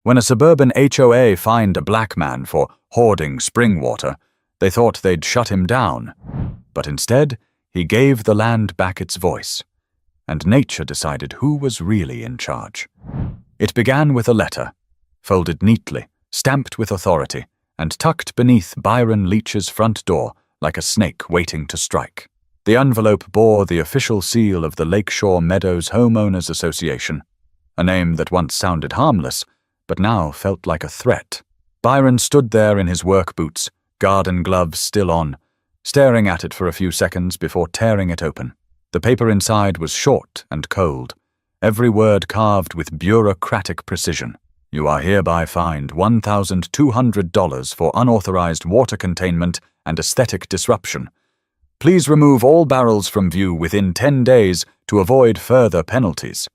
When a suburban HOA fined a black man for hoarding springwater, they thought they'd shut him down. But instead, he gave the land back its voice, and nature decided who was really in charge. It began with a letter, folded neatly, stamped with authority, and tucked beneath Byron Leach's front door like a snake waiting to strike. The envelope bore the official seal of the Lakeshore Meadows Homeowners Association, a name that once sounded harmless, but now felt like a threat. Byron stood there in his work boots, garden gloves still on, staring at it for a few seconds before tearing it open. The paper inside was short and cold, every word carved with bureaucratic precision. You are hereby fined $1,200 for unauthorized water containment and aesthetic disruption. Please remove all barrels from view within 10 days to avoid further penalties.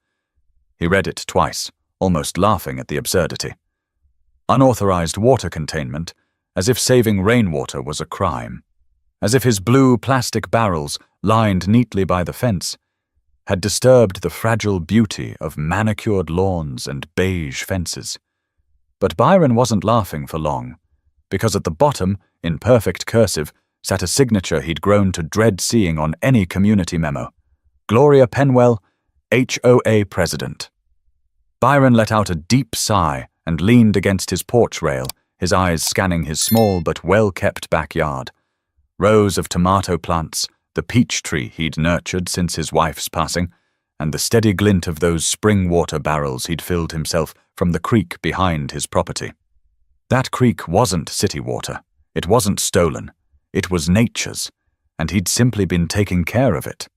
He read it twice, almost laughing at the absurdity. Unauthorized water containment, as if saving rainwater was a crime. As if his blue plastic barrels, lined neatly by the fence, had disturbed the fragile beauty of manicured lawns and beige fences. But Byron wasn't laughing for long, because at the bottom, in perfect cursive, sat a signature he'd grown to dread seeing on any community memo. Gloria Penwell, HOA President. Byron let out a deep sigh and leaned against his porch rail, his eyes scanning his small but well-kept backyard. Rows of tomato plants, the peach tree he'd nurtured since his wife's passing, and the steady glint of those spring water barrels he'd filled himself from the creek behind his property. That creek wasn't city water. It wasn't stolen. It was nature's, and he'd simply been taking care of it.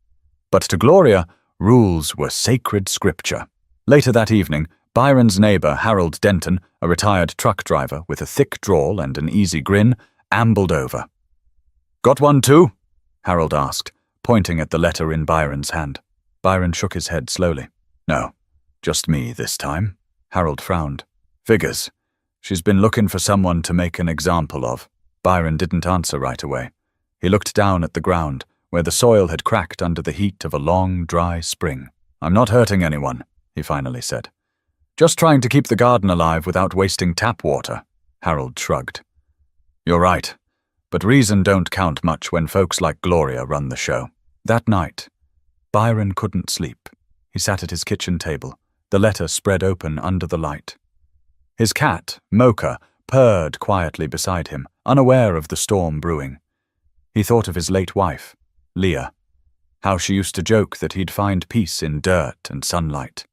But to Gloria, rules were sacred scripture. Later that evening, Byron's neighbor, Harold Denton, a retired truck driver with a thick drawl and an easy grin, ambled over. "Got one too?" Harold asked, pointing at the letter in Byron's hand. Byron shook his head slowly. "No, just me this time." Harold frowned. "Figures. She's been looking for someone to make an example of." Byron didn't answer right away. He looked down at the ground, where the soil had cracked under the heat of a long, dry spring. "I'm not hurting anyone," he finally said. "Just trying to keep the garden alive without wasting tap water." Harold shrugged. "You're right, but reason don't count much when folks like Gloria run the show." That night, Byron couldn't sleep. He sat at his kitchen table, the letter spread open under the light. His cat, Mocha, purred quietly beside him, unaware of the storm brewing. He thought of his late wife, Leah, how she used to joke that he'd find peace in dirt and sunlight.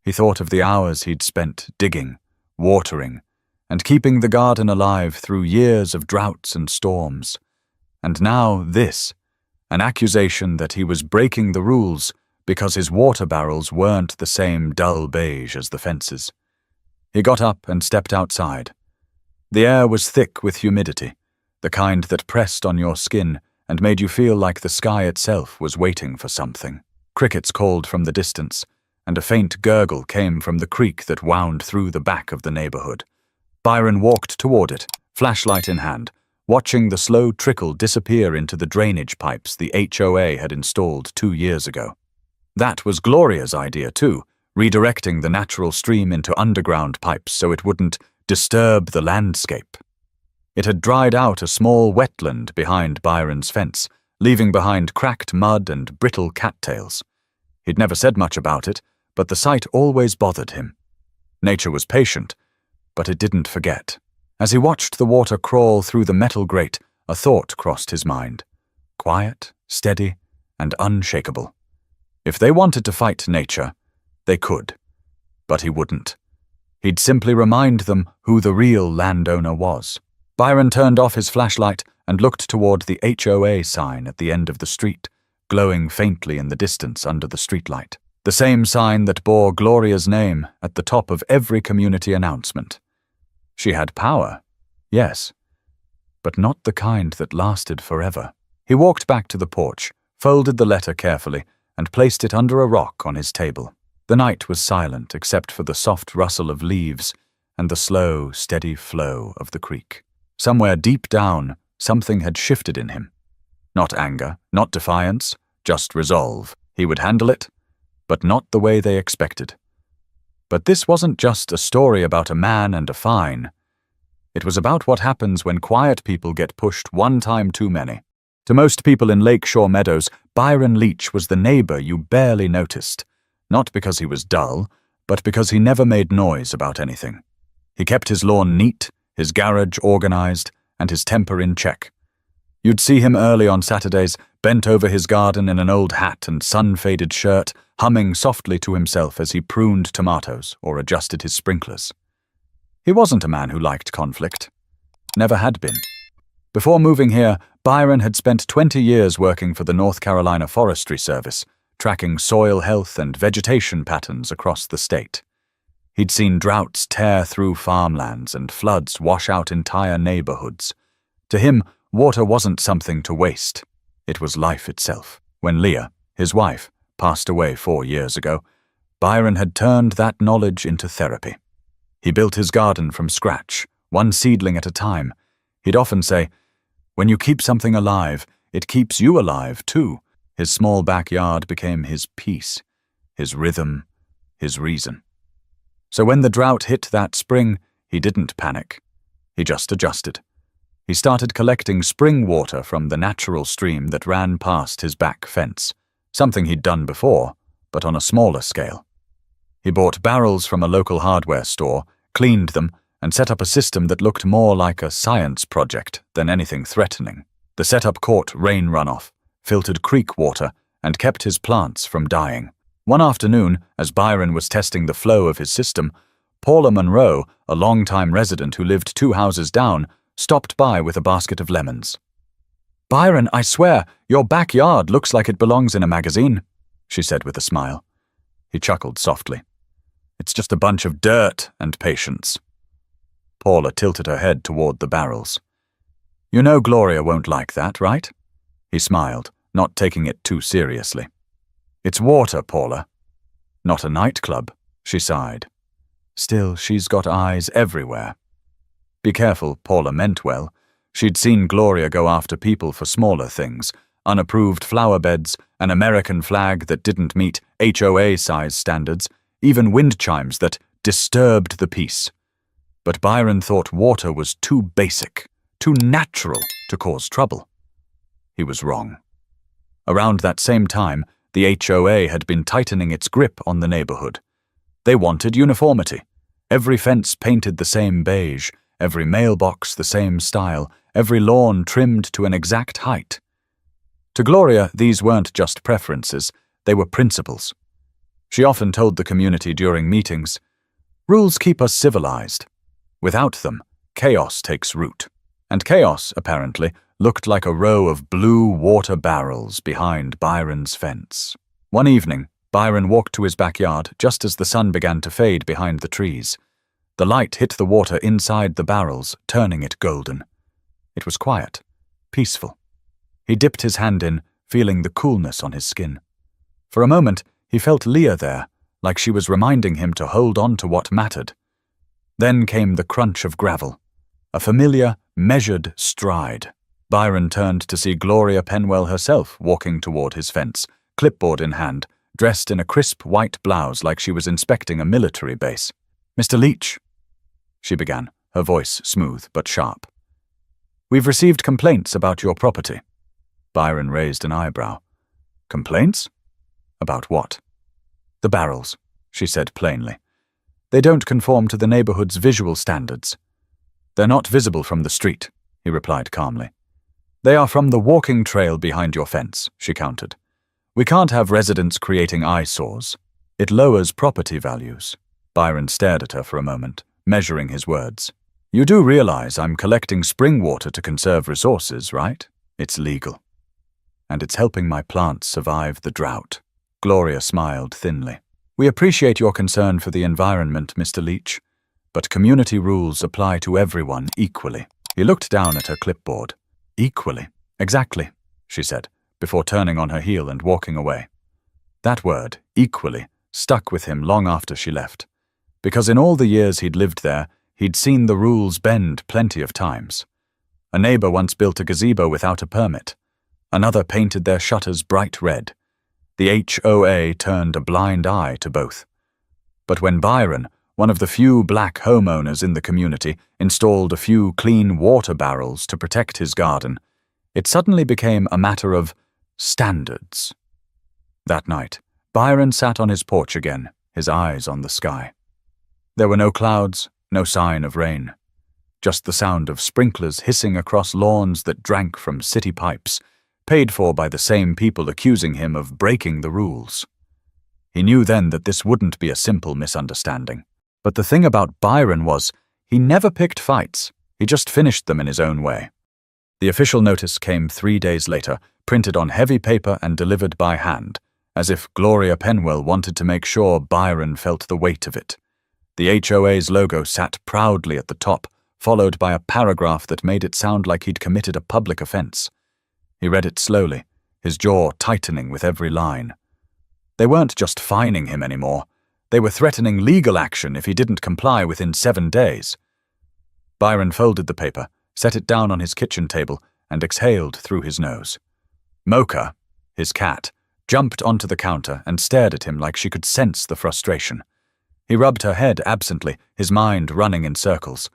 He thought of the hours he'd spent digging, watering, and keeping the garden alive through years of droughts and storms. And now this, an accusation that he was breaking the rules because his water barrels weren't the same dull beige as the fences. He got up and stepped outside. The air was thick with humidity, the kind that pressed on your skin and made you feel like the sky itself was waiting for something. Crickets called from the distance, and a faint gurgle came from the creek that wound through the back of the neighborhood. Byron walked toward it, flashlight in hand, watching the slow trickle disappear into the drainage pipes the HOA had installed 2 years ago. That was Gloria's idea too, redirecting the natural stream into underground pipes so it wouldn't disturb the landscape. It had dried out a small wetland behind Byron's fence, leaving behind cracked mud and brittle cattails. He'd never said much about it, but the sight always bothered him. Nature was patient, but it didn't forget. As he watched the water crawl through the metal grate, a thought crossed his mind. Quiet, steady, and unshakable. If they wanted to fight nature, they could. But he wouldn't. He'd simply remind them who the real landowner was. Byron turned off his flashlight and looked toward the HOA sign at the end of the street, glowing faintly in the distance under the streetlight. The same sign that bore Gloria's name at the top of every community announcement. She had power, yes, but not the kind that lasted forever. He walked back to the porch, folded the letter carefully, and placed it under a rock on his table. The night was silent except for the soft rustle of leaves and the slow, steady flow of the creek. Somewhere deep down, something had shifted in him. Not anger, not defiance, just resolve. He would handle it, but not the way they expected. But this wasn't just a story about a man and a fine. It was about what happens when quiet people get pushed one time too many. To most people in Lakeshore Meadows, Byron Leach was the neighbor you barely noticed, not because he was dull, but because he never made noise about anything. He kept his lawn neat, his garage organized, and his temper in check. You'd see him early on Saturdays, bent over his garden in an old hat and sun-faded shirt, humming softly to himself as he pruned tomatoes or adjusted his sprinklers. He wasn't a man who liked conflict. Never had been. Before moving here, Byron had spent 20 years working for the North Carolina Forestry Service, tracking soil health and vegetation patterns across the state. He'd seen droughts tear through farmlands and floods wash out entire neighborhoods. To him, water wasn't something to waste. It was life itself. When Leah, his wife, passed away 4 years ago, Byron had turned that knowledge into therapy. He built his garden from scratch, one seedling at a time. He'd often say, "When you keep something alive, it keeps you alive too." His small backyard became his peace, his rhythm, his reason. So when the drought hit that spring, he didn't panic. He just adjusted. He started collecting spring water from the natural stream that ran past his back fence, something he'd done before, but on a smaller scale. He bought barrels from a local hardware store, cleaned them, and set up a system that looked more like a science project than anything threatening. The setup caught rain runoff, filtered creek water, and kept his plants from dying. One afternoon, as Byron was testing the flow of his system, Paula Monroe, a longtime resident who lived 2 houses down, stopped by with a basket of lemons. "Byron, I swear, your backyard looks like it belongs in a magazine," she said with a smile. He chuckled softly. "It's just a bunch of dirt and patience." Paula tilted her head toward the barrels. "You know Gloria won't like that, right?" He smiled, not taking it too seriously. "It's water, Paula. Not a nightclub," she sighed. "Still, she's got eyes everywhere." Be careful, Paula meant well. She'd seen Gloria go after people for smaller things, unapproved flower beds, an American flag that didn't meet HOA size standards, even wind chimes that disturbed the peace. But Byron thought water was too basic, too natural to cause trouble. He was wrong. Around that same time, the HOA had been tightening its grip on the neighborhood. They wanted uniformity. Every fence painted the same beige, every mailbox the same style, every lawn trimmed to an exact height. To Gloria, these weren't just preferences, they were principles. She often told the community during meetings, "Rules keep us civilized. Without them, chaos takes root." And chaos, apparently, looked like a row of blue water barrels behind Byron's fence. One evening, Byron walked to his backyard just as the sun began to fade behind the trees. The light hit the water inside the barrels, turning it golden. It was quiet, peaceful. He dipped his hand in, feeling the coolness on his skin. For a moment, he felt Leah there, like she was reminding him to hold on to what mattered. Then came the crunch of gravel, a familiar, measured stride. Byron turned to see Gloria Penwell herself walking toward his fence, clipboard in hand, dressed in a crisp white blouse like she was inspecting a military base. "Mr. Leach," she began, her voice smooth but sharp. "We've received complaints about your property." Byron raised an eyebrow. "Complaints? About what?" "The barrels," she said plainly. "They don't conform to the neighborhood's visual standards." "They're not visible from the street," he replied calmly. "They are from the walking trail behind your fence," she countered. "We can't have residents creating eyesores. It lowers property values." Byron stared at her for a moment, measuring his words. "You do realize I'm collecting spring water to conserve resources, right? It's legal. And it's helping my plants survive the drought." Gloria smiled thinly. "We appreciate your concern for the environment, Mr. Leach, but community rules apply to everyone equally." He looked down at her clipboard. "Equally." "Exactly," she said, before turning on her heel and walking away. That word, equally, stuck with him long after she left, because in all the years he'd lived there, he'd seen the rules bend plenty of times. A neighbor once built a gazebo without a permit. Another painted their shutters bright red. The HOA turned a blind eye to both. But when Byron, one of the few black homeowners in the community, installed a few clean water barrels to protect his garden, it suddenly became a matter of standards. That night, Byron sat on his porch again, his eyes on the sky. There were no clouds, no sign of rain. Just the sound of sprinklers hissing across lawns that drank from city pipes, paid for by the same people accusing him of breaking the rules. He knew then that this wouldn't be a simple misunderstanding. But the thing about Byron was, he never picked fights. He just finished them in his own way. The official notice came 3 days later, printed on heavy paper and delivered by hand, as if Gloria Penwell wanted to make sure Byron felt the weight of it. The HOA's logo sat proudly at the top, followed by a paragraph that made it sound like he'd committed a public offense. He read it slowly, his jaw tightening with every line. They weren't just fining him anymore. They were threatening legal action if he didn't comply within 7 days. Byron folded the paper, set it down on his kitchen table, and exhaled through his nose. Mocha, his cat, jumped onto the counter and stared at him like she could sense the frustration. He rubbed her head absently, his mind running in circles.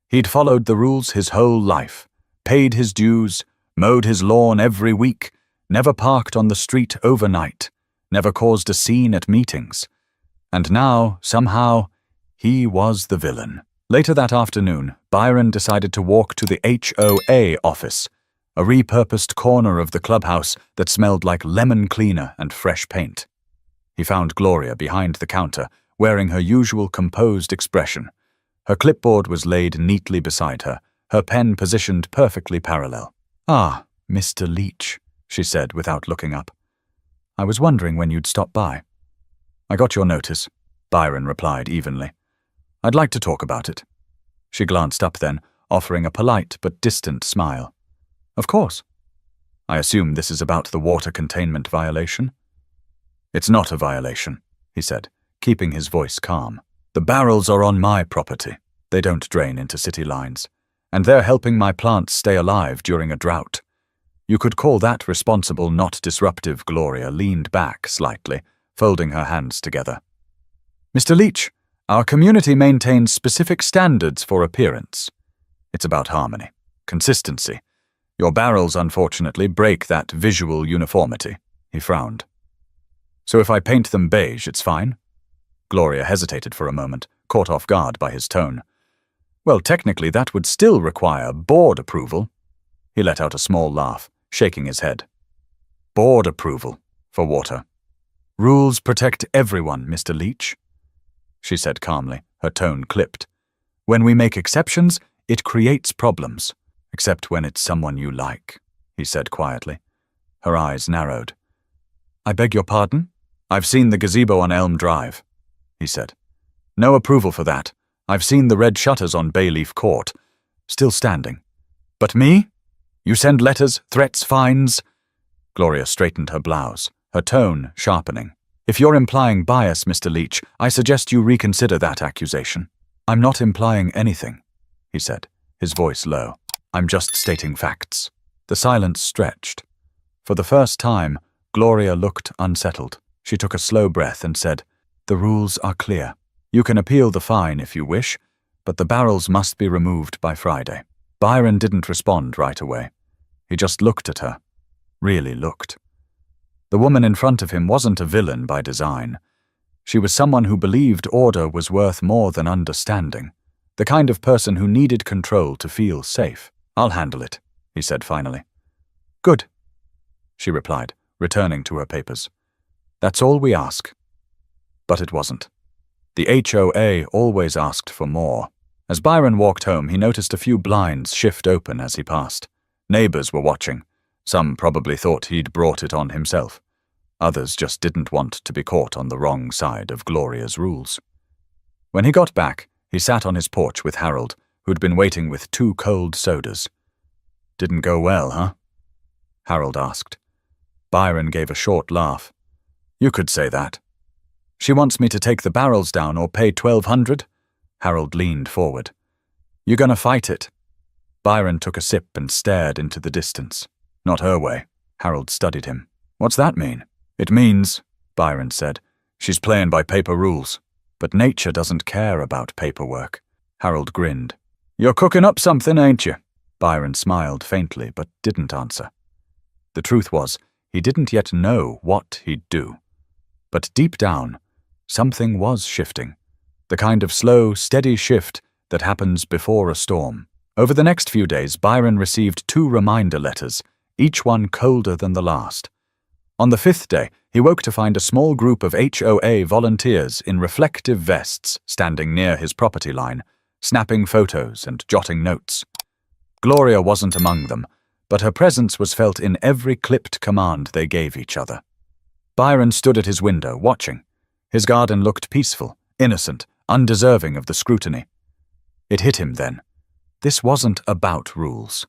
He'd followed the rules his whole life, paid his dues, mowed his lawn every week, never parked on the street overnight, never caused a scene at meetings. And now, somehow, he was the villain. Later that afternoon, Byron decided to walk to the HOA office, a repurposed corner of the clubhouse that smelled like lemon cleaner and fresh paint. He found Gloria behind the counter, wearing her usual composed expression. Her clipboard was laid neatly beside her, her pen positioned perfectly parallel. "Ah, Mr. Leach," she said without looking up. "I was wondering when you'd stop by." "I got your notice," Byron replied evenly. "I'd like to talk about it." She glanced up then, offering a polite but distant smile. "Of course. I assume this is about the water containment violation?" "It's not a violation," he said, keeping his voice calm. "The barrels are on my property. They don't drain into city lines. And they're helping my plants stay alive during a drought. You could call that responsible, not disruptive." Gloria leaned back slightly, folding her hands together. "Mr. Leach, our community maintains specific standards for appearance. It's about harmony, consistency. Your barrels, unfortunately, break that visual uniformity." He frowned. "So if I paint them beige, it's fine?" Gloria hesitated for a moment, caught off guard by his tone. "Well, technically that would still require board approval." He let out a small laugh, shaking his head. "Board approval for water. Rules protect everyone, Mr. Leach," she said calmly, her tone clipped. "When we make exceptions, it creates problems. Except when it's someone you like," he said quietly. Her eyes narrowed. "I beg your pardon? I've seen the gazebo on Elm Drive," he said. "No approval for that. I've seen the red shutters on Bayleaf Court. Still standing. But me? You send letters, threats, fines?" Gloria straightened her blouse, her tone sharpening. "If you're implying bias, Mr. Leach, I suggest you reconsider that accusation." "I'm not implying anything," he said, his voice low. "I'm just stating facts." The silence stretched. For the first time, Gloria looked unsettled. She took a slow breath and said, "The rules are clear. You can appeal the fine if you wish, but the barrels must be removed by Friday." Byron didn't respond right away. He just looked at her. Really looked. The woman in front of him wasn't a villain by design. She was someone who believed order was worth more than understanding. The kind of person who needed control to feel safe. "I'll handle it," he said finally. "Good," she replied, returning to her papers. "That's all we ask." But it wasn't. The HOA always asked for more. As Byron walked home, he noticed a few blinds shift open as he passed. Neighbors were watching. Some probably thought he'd brought it on himself. Others just didn't want to be caught on the wrong side of Gloria's rules. When he got back, he sat on his porch with Harold, who'd been waiting with 2 cold sodas. "Didn't go well, huh?" Harold asked. Byron gave a short laugh. "You could say that." "She wants me to take the barrels down or pay $1,200? Harold leaned forward. "You gonna fight it?" Byron took a sip and stared into the distance. "Not her way." Harold studied him. "What's that mean?" "It means," Byron said, "she's playing by paper rules. But nature doesn't care about paperwork. Harold grinned. You're cooking up something, ain't you? Byron smiled faintly, but didn't answer. The truth was, he didn't yet know what he'd do. But deep down, something was shifting. The kind of slow, steady shift that happens before a storm. Over the next few days, Byron received 2 reminder letters, each one colder than the last. On the 5th day, he woke to find a small group of HOA volunteers in reflective vests standing near his property line, snapping photos and jotting notes. Gloria wasn't among them, but her presence was felt in every clipped command they gave each other. Byron stood at his window, watching. His garden looked peaceful, innocent, undeserving of the scrutiny. It hit him then. This wasn't about rules.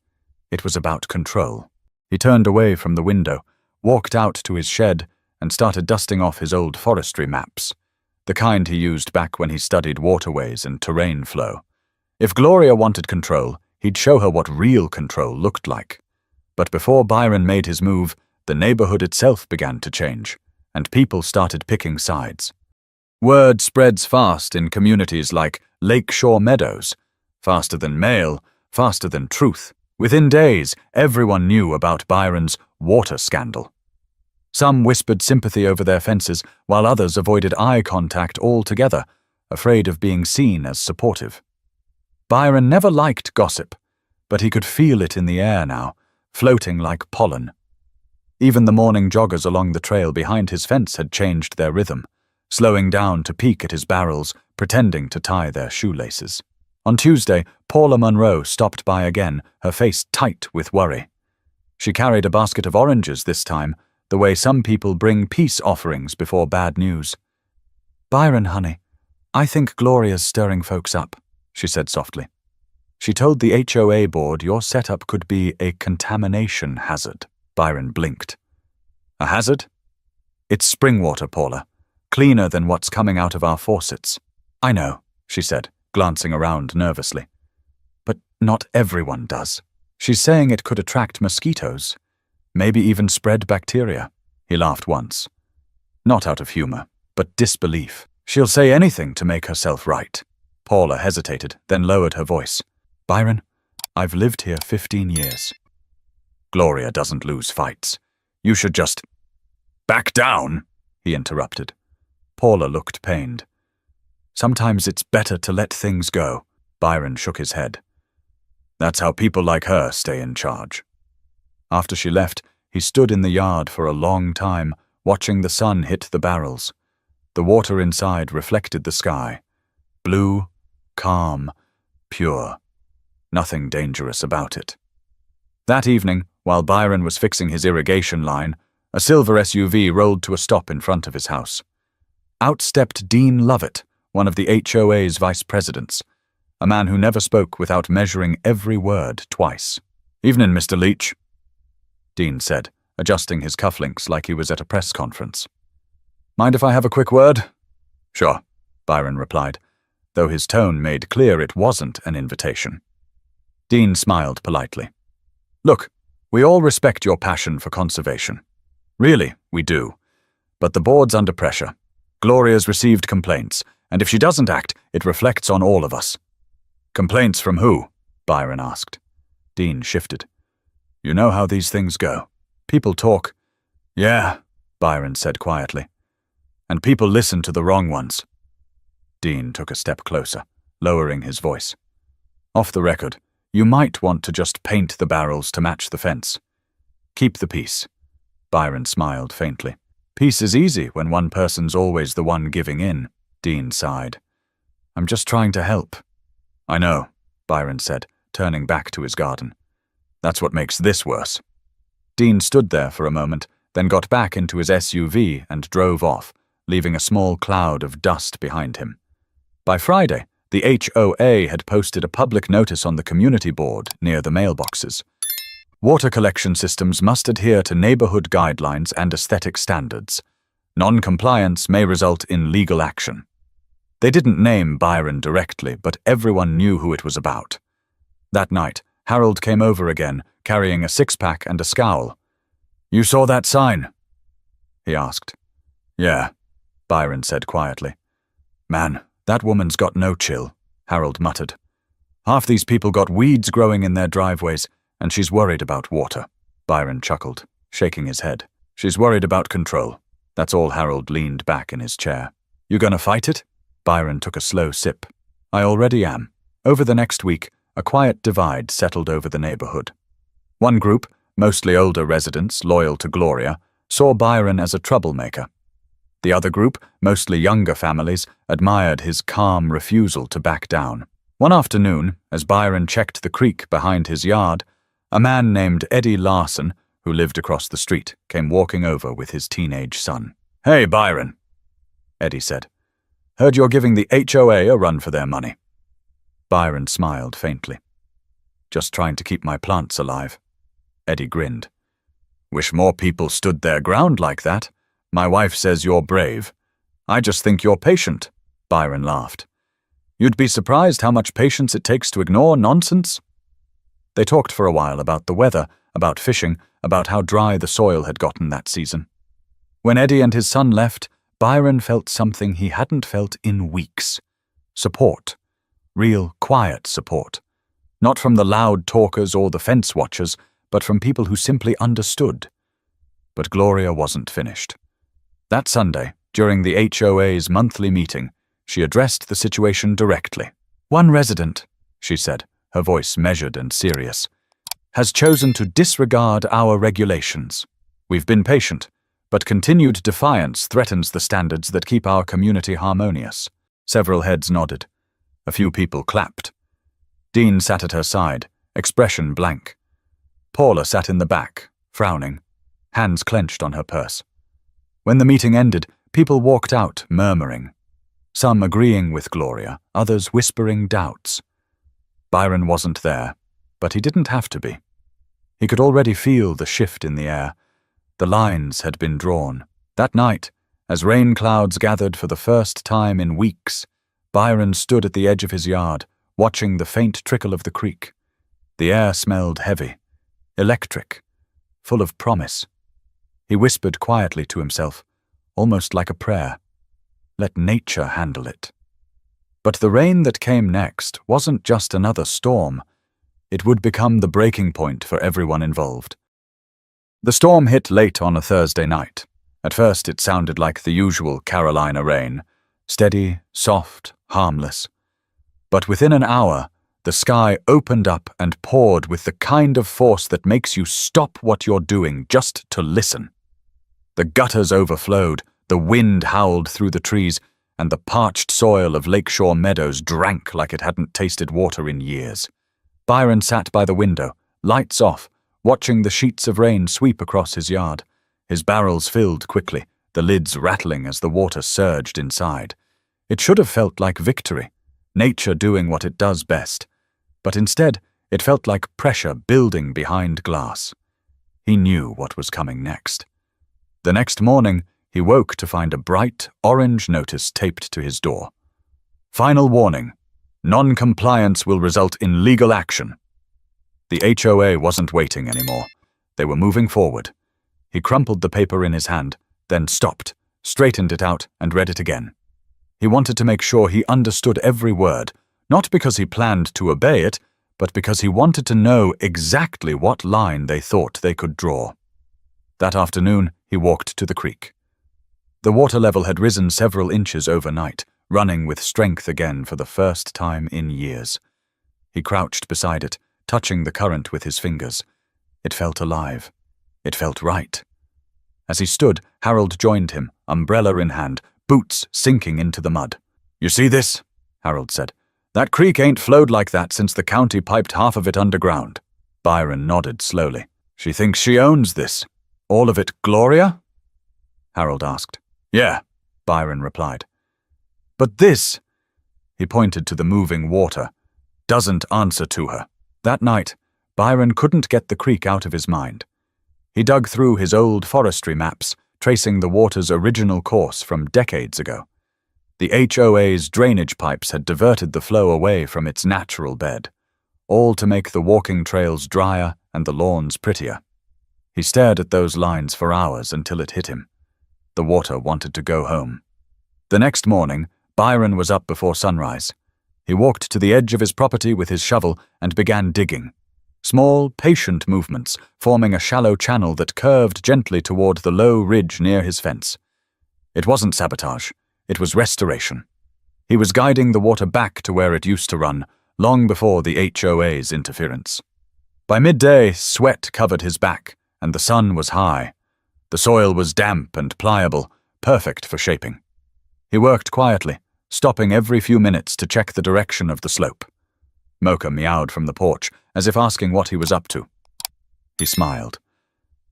It was about control. He turned away from the window, walked out to his shed, and started dusting off his old forestry maps, the kind he used back when he studied waterways and terrain flow. If Gloria wanted control, he'd show her what real control looked like. But before Byron made his move, the neighborhood itself began to change, and people started picking sides. Word spreads fast in communities like Lakeshore Meadows, faster than mail, faster than truth. Within days, everyone knew about Byron's water scandal. Some whispered sympathy over their fences, while others avoided eye contact altogether, afraid of being seen as supportive. Byron never liked gossip, but he could feel it in the air now, floating like pollen. Even the morning joggers along the trail behind his fence had changed their rhythm, slowing down to peek at his barrels, pretending to tie their shoelaces. On Tuesday, Paula Munro stopped by again, her face tight with worry. She carried a basket of oranges this time, the way some people bring peace offerings before bad news. "Byron, honey, I think Gloria's stirring folks up," she said softly. She told the HOA board your setup could be a contamination hazard. Byron blinked. "A hazard?" "It's springwater, Paula. Cleaner than what's coming out of our faucets." "I know," she said, glancing around nervously. "But not everyone does. She's saying it could attract mosquitoes, maybe even spread bacteria." He laughed once. Not out of humor, but disbelief. "She'll say anything to make herself right." Paula hesitated, then lowered her voice. "Byron, I've lived here 15 years. Gloria doesn't lose fights. You should just—" "Back down," he interrupted. Paula looked pained. "Sometimes it's better to let things go." Byron shook his head. "That's how people like her stay in charge." After she left, he stood in the yard for a long time, watching the sun hit the barrels. The water inside reflected the sky. Blue, calm, pure. Nothing dangerous about it. That evening, while Byron was fixing his irrigation line, a silver SUV rolled to a stop in front of his house. Out stepped Dean Lovett, one of the HOA's vice presidents, a man who never spoke without measuring every word twice. "Evening, Mr. Leach," Dean said, adjusting his cufflinks like he was at a press conference. "Mind if I have a quick word?" "Sure," Byron replied, though his tone made clear it wasn't an invitation. Dean smiled politely. "Look, we all respect your passion for conservation. Really, we do. But the board's under pressure. Gloria's received complaints, and if she doesn't act, it reflects on all of us." "Complaints from who?" Byron asked. Dean shifted. "You know how these things go. People talk." "Yeah," Byron said quietly. "And people listen to the wrong ones." Dean took a step closer, lowering his voice. "Off the record, you might want to just paint the barrels to match the fence. Keep the peace." Byron smiled faintly. "Peace is easy when one person's always the one giving in," Dean sighed. "I'm just trying to help." "I know," Byron said, turning back to his garden. "That's what makes this worse." Dean stood there for a moment, then got back into his SUV and drove off, leaving a small cloud of dust behind him. By Friday, the HOA had posted a public notice on the community board near the mailboxes. Water collection systems must adhere to neighborhood guidelines and aesthetic standards. Non-compliance may result in legal action. They didn't name Byron directly, but everyone knew who it was about. That night, Harold came over again, carrying a six-pack and a scowl. "You saw that sign?" he asked. "Yeah," Byron said quietly. Man, that woman's got no chill, Harold muttered. Half these people got weeds growing in their driveways, and she's worried about water. Byron chuckled, shaking his head. She's worried about control. That's all. Harold leaned back in his chair. You gonna fight it? Byron took a slow sip. I already am. Over the next week, a quiet divide settled over the neighborhood. One group, mostly older residents loyal to Gloria, saw Byron as a troublemaker. The other group, mostly younger families, admired his calm refusal to back down. One afternoon, as Byron checked the creek behind his yard, a man named Eddie Larson, who lived across the street, came walking over with his teenage son. Hey, Byron, Eddie said. Heard you're giving the HOA a run for their money. Byron smiled faintly. Just trying to keep my plants alive. Eddie grinned. Wish more people stood their ground like that. My wife says you're brave. I just think you're patient. Byron laughed. You'd be surprised how much patience it takes to ignore nonsense. They talked for a while about the weather, about fishing, about how dry the soil had gotten that season. When Eddie and his son left, Byron felt something he hadn't felt in weeks. Support. Real, quiet support. Not from the loud talkers or the fence watchers, but from people who simply understood. But Gloria wasn't finished. That Sunday, during the HOA's monthly meeting, she addressed the situation directly. One resident, she said, her voice measured and serious, has chosen to disregard our regulations. We've been patient, but continued defiance threatens the standards that keep our community harmonious. Several heads nodded. A few people clapped. Dean sat at her side, expression blank. Paula sat in the back, frowning, hands clenched on her purse. When the meeting ended, people walked out, murmuring. Some agreeing with Gloria, others whispering doubts. Byron wasn't there, but he didn't have to be. He could already feel the shift in the air. The lines had been drawn. That night, as rain clouds gathered for the first time in weeks, Byron stood at the edge of his yard, watching the faint trickle of the creek. The air smelled heavy, electric, full of promise. He whispered quietly to himself, almost like a prayer. Let nature handle it. But the rain that came next wasn't just another storm. It would become the breaking point for everyone involved. The storm hit late on a Thursday night. At first it sounded like the usual Carolina rain, steady, soft, harmless. But within an hour, the sky opened up and poured with the kind of force that makes you stop what you're doing just to listen. The gutters overflowed, the wind howled through the trees, and the parched soil of lakeshore meadows drank like it hadn't tasted water in years. Byron sat by the window, lights off, watching the sheets of rain sweep across his yard. His barrels filled quickly, the lids rattling as the water surged inside. It should have felt like victory, nature doing what it does best. But instead, it felt like pressure building behind glass. He knew what was coming next. The next morning, he woke to find a bright, orange notice taped to his door. Final warning. Non-compliance will result in legal action. The HOA wasn't waiting anymore. They were moving forward. He crumpled the paper in his hand, then stopped, straightened it out, and read it again. He wanted to make sure he understood every word, not because he planned to obey it, but because he wanted to know exactly what line they thought they could draw. That afternoon, he walked to the creek. The water level had risen several inches overnight, running with strength again for the first time in years. He crouched beside it, touching the current with his fingers. It felt alive. It felt right. As he stood, Harold joined him, umbrella in hand, boots sinking into the mud. You see this? Harold said. That creek ain't flowed like that since the county piped half of it underground. Byron nodded slowly. She thinks she owns this. All of it Gloria? Harold asked. Yeah, Byron replied. But this, he pointed to the moving water, doesn't answer to her. That night, Byron couldn't get the creek out of his mind. He dug through his old forestry maps, tracing the water's original course from decades ago. The HOA's drainage pipes had diverted the flow away from its natural bed, all to make the walking trails drier and the lawns prettier. He stared at those lines for hours until it hit him. The water wanted to go home. The next morning, Byron was up before sunrise. He walked to the edge of his property with his shovel and began digging. Small, patient movements, forming a shallow channel that curved gently toward the low ridge near his fence. It wasn't sabotage. It was restoration. He was guiding the water back to where it used to run, long before the HOA's interference. By midday, sweat covered his back, and the sun was high. The soil was damp and pliable, perfect for shaping. He worked quietly, stopping every few minutes to check the direction of the slope. Mocha meowed from the porch, as if asking what he was up to. He smiled.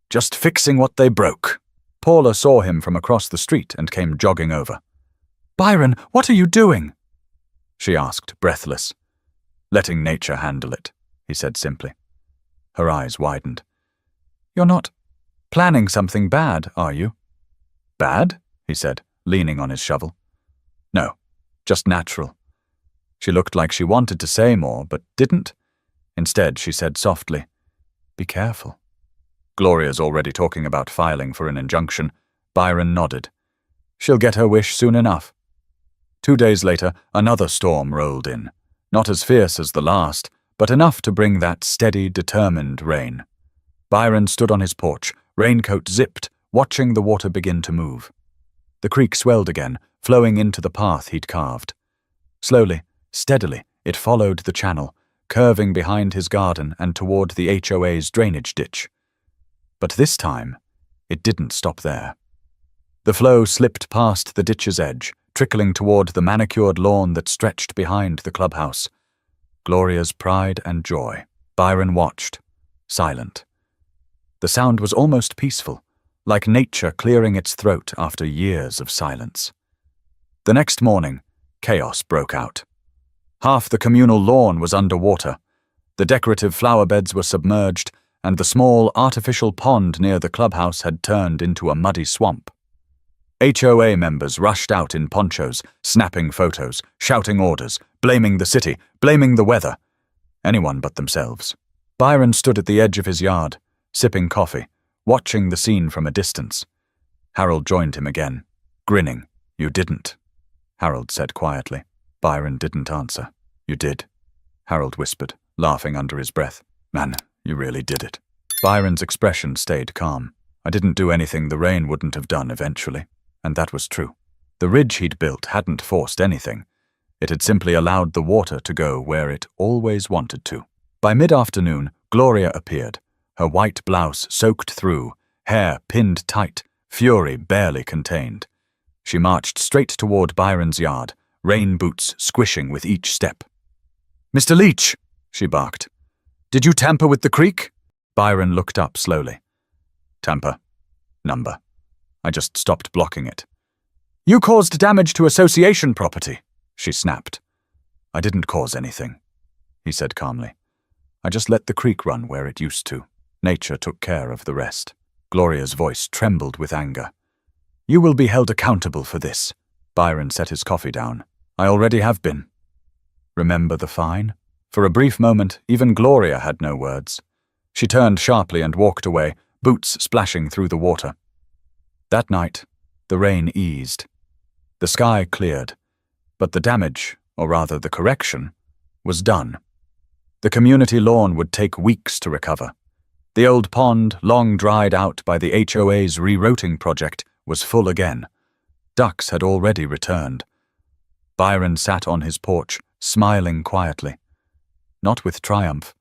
Just fixing what they broke. Paula saw him from across the street and came jogging over. "Byron, what are you doing?" she asked, breathless. "Letting nature handle it," he said simply. Her eyes widened. "You're not planning something bad, are you?" "Bad?" he said, leaning on his shovel. "No, just natural." She looked like she wanted to say more, but didn't. Instead, she said softly, "Be careful." Gloria's already talking about filing for an injunction. Byron nodded. She'll get her wish soon enough. 2 days later, another storm rolled in. Not as fierce as the last, but enough to bring that steady, determined rain. Byron stood on his porch, raincoat zipped, watching the water begin to move. The creek swelled again, flowing into the path he'd carved. Slowly, steadily, it followed the channel, curving behind his garden and toward the HOA's drainage ditch. But this time, it didn't stop there. The flow slipped past the ditch's edge, trickling toward the manicured lawn that stretched behind the clubhouse. Gloria's pride and joy. Byron watched, silent. The sound was almost peaceful, like nature clearing its throat after years of silence. The next morning, chaos broke out. Half the communal lawn was underwater. The decorative flower beds were submerged, and the small artificial pond near the clubhouse had turned into a muddy swamp. HOA members rushed out in ponchos, snapping photos, shouting orders, blaming the city, blaming the weather. Anyone but themselves. Byron stood at the edge of his yard, sipping coffee, watching the scene from a distance. Harold joined him again, grinning. "You didn't," Harold said quietly. Byron didn't answer. "You did," Harold whispered, laughing under his breath. "Man, you really did it." Byron's expression stayed calm. "I didn't do anything the rain wouldn't have done eventually." And that was true. The ridge he'd built hadn't forced anything. It had simply allowed the water to go where it always wanted to. By mid-afternoon, Gloria appeared, her white blouse soaked through, hair pinned tight, fury barely contained. She marched straight toward Byron's yard, rain boots squishing with each step. "Mr. Leach," she barked. "Did you tamper with the creek?" Byron looked up slowly. "Tamper. Number. I just stopped blocking it." "You caused damage to association property," she snapped. "I didn't cause anything," he said calmly. "I just let the creek run where it used to. Nature took care of the rest." Gloria's voice trembled with anger. "You will be held accountable for this." Byron set his coffee down. "I already have been." "Remember the fine?" For a brief moment, even Gloria had no words. She turned sharply and walked away, boots splashing through the water. That night, the rain eased. The sky cleared, but the damage, or rather the correction, was done. The community lawn would take weeks to recover. The old pond, long dried out by the HOA's re-roating project, was full again. Ducks had already returned. Byron sat on his porch, smiling quietly. Not with triumph,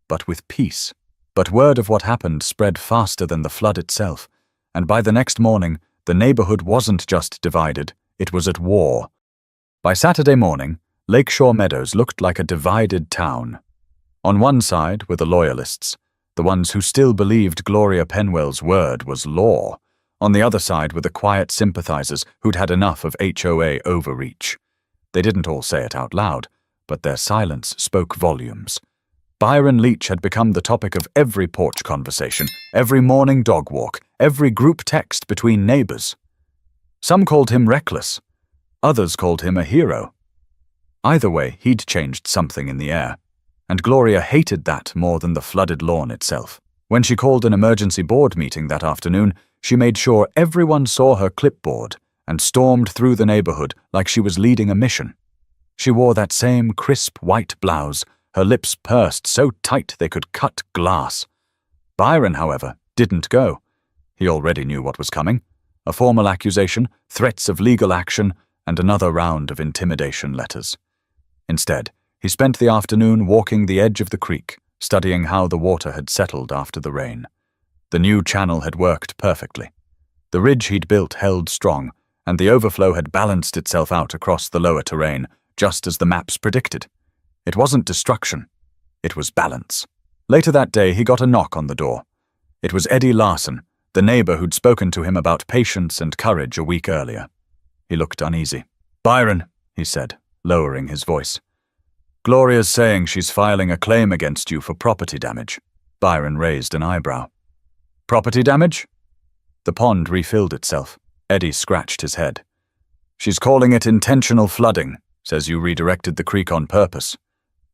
but with peace. But word of what happened spread faster than the flood itself, and by the next morning, the neighborhood wasn't just divided, it was at war. By Saturday morning, Lakeshore Meadows looked like a divided town. On one side were the loyalists, the ones who still believed Gloria Penwell's word was law. On the other side were the quiet sympathizers who'd had enough of HOA overreach. They didn't all say it out loud, but their silence spoke volumes. Byron Leach had become the topic of every porch conversation, every morning dog walk, every group text between neighbors. Some called him reckless. Others called him a hero. Either way, he'd changed something in the air, and Gloria hated that more than the flooded lawn itself. When she called an emergency board meeting that afternoon, she made sure everyone saw her clipboard and stormed through the neighborhood like she was leading a mission. She wore that same crisp white blouse, her lips pursed so tight they could cut glass. Byron, however, didn't go. He already knew what was coming: a formal accusation, threats of legal action, and another round of intimidation letters. Instead, he spent the afternoon walking the edge of the creek, studying how the water had settled after the rain. The new channel had worked perfectly. The ridge he'd built held strong, and the overflow had balanced itself out across the lower terrain, just as the maps predicted. It wasn't destruction. It was balance. Later that day, he got a knock on the door. It was Eddie Larson, the neighbor who'd spoken to him about patience and courage a week earlier. He looked uneasy. "Byron," he said, lowering his voice. "Gloria's saying she's filing a claim against you for property damage." Byron raised an eyebrow. "Property damage?" The pond refilled itself. Eddie scratched his head. "She's calling it intentional flooding, says you redirected the creek on purpose."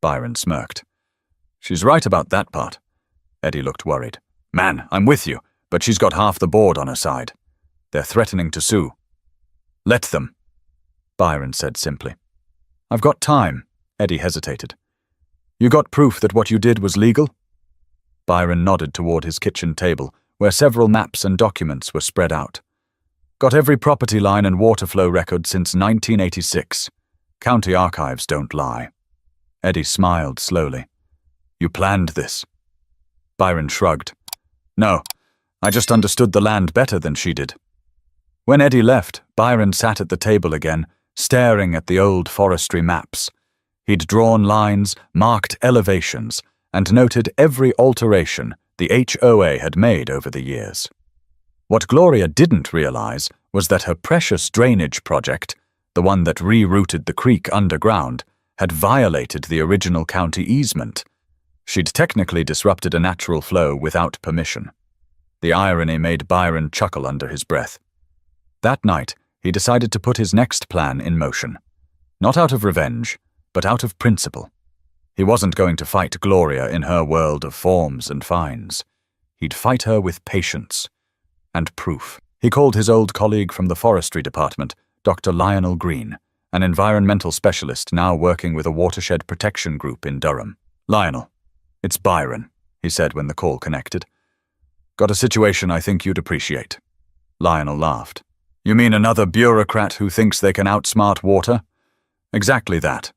Byron smirked. "She's right about that part." Eddie looked worried. "Man, I'm with you, but she's got half the board on her side. They're threatening to sue." "Let them," Byron said simply. "I've got time." Eddie hesitated. "You got proof that what you did was legal?" Byron nodded toward his kitchen table, where several maps and documents were spread out. "Got every property line and water flow record since 1986. County archives don't lie." Eddie smiled slowly. "You planned this?" Byron shrugged. "No, I just understood the land better than she did." When Eddie left, Byron sat at the table again, staring at the old forestry maps. He'd drawn lines, marked elevations, and noted every alteration the HOA had made over the years. What Gloria didn't realize was that her precious drainage project, the one that rerouted the creek underground, had violated the original county easement. She'd technically disrupted a natural flow without permission. The irony made Byron chuckle under his breath. That night, he decided to put his next plan in motion. Not out of revenge, but out of principle. He wasn't going to fight Gloria in her world of forms and fines. He'd fight her with patience and proof. He called his old colleague from the forestry department, Dr. Lionel Green, an environmental specialist now working with a watershed protection group in Durham. "Lionel, it's Byron," he said when the call connected. "Got a situation I think you'd appreciate." Lionel laughed. "You mean another bureaucrat who thinks they can outsmart water?" "Exactly that,"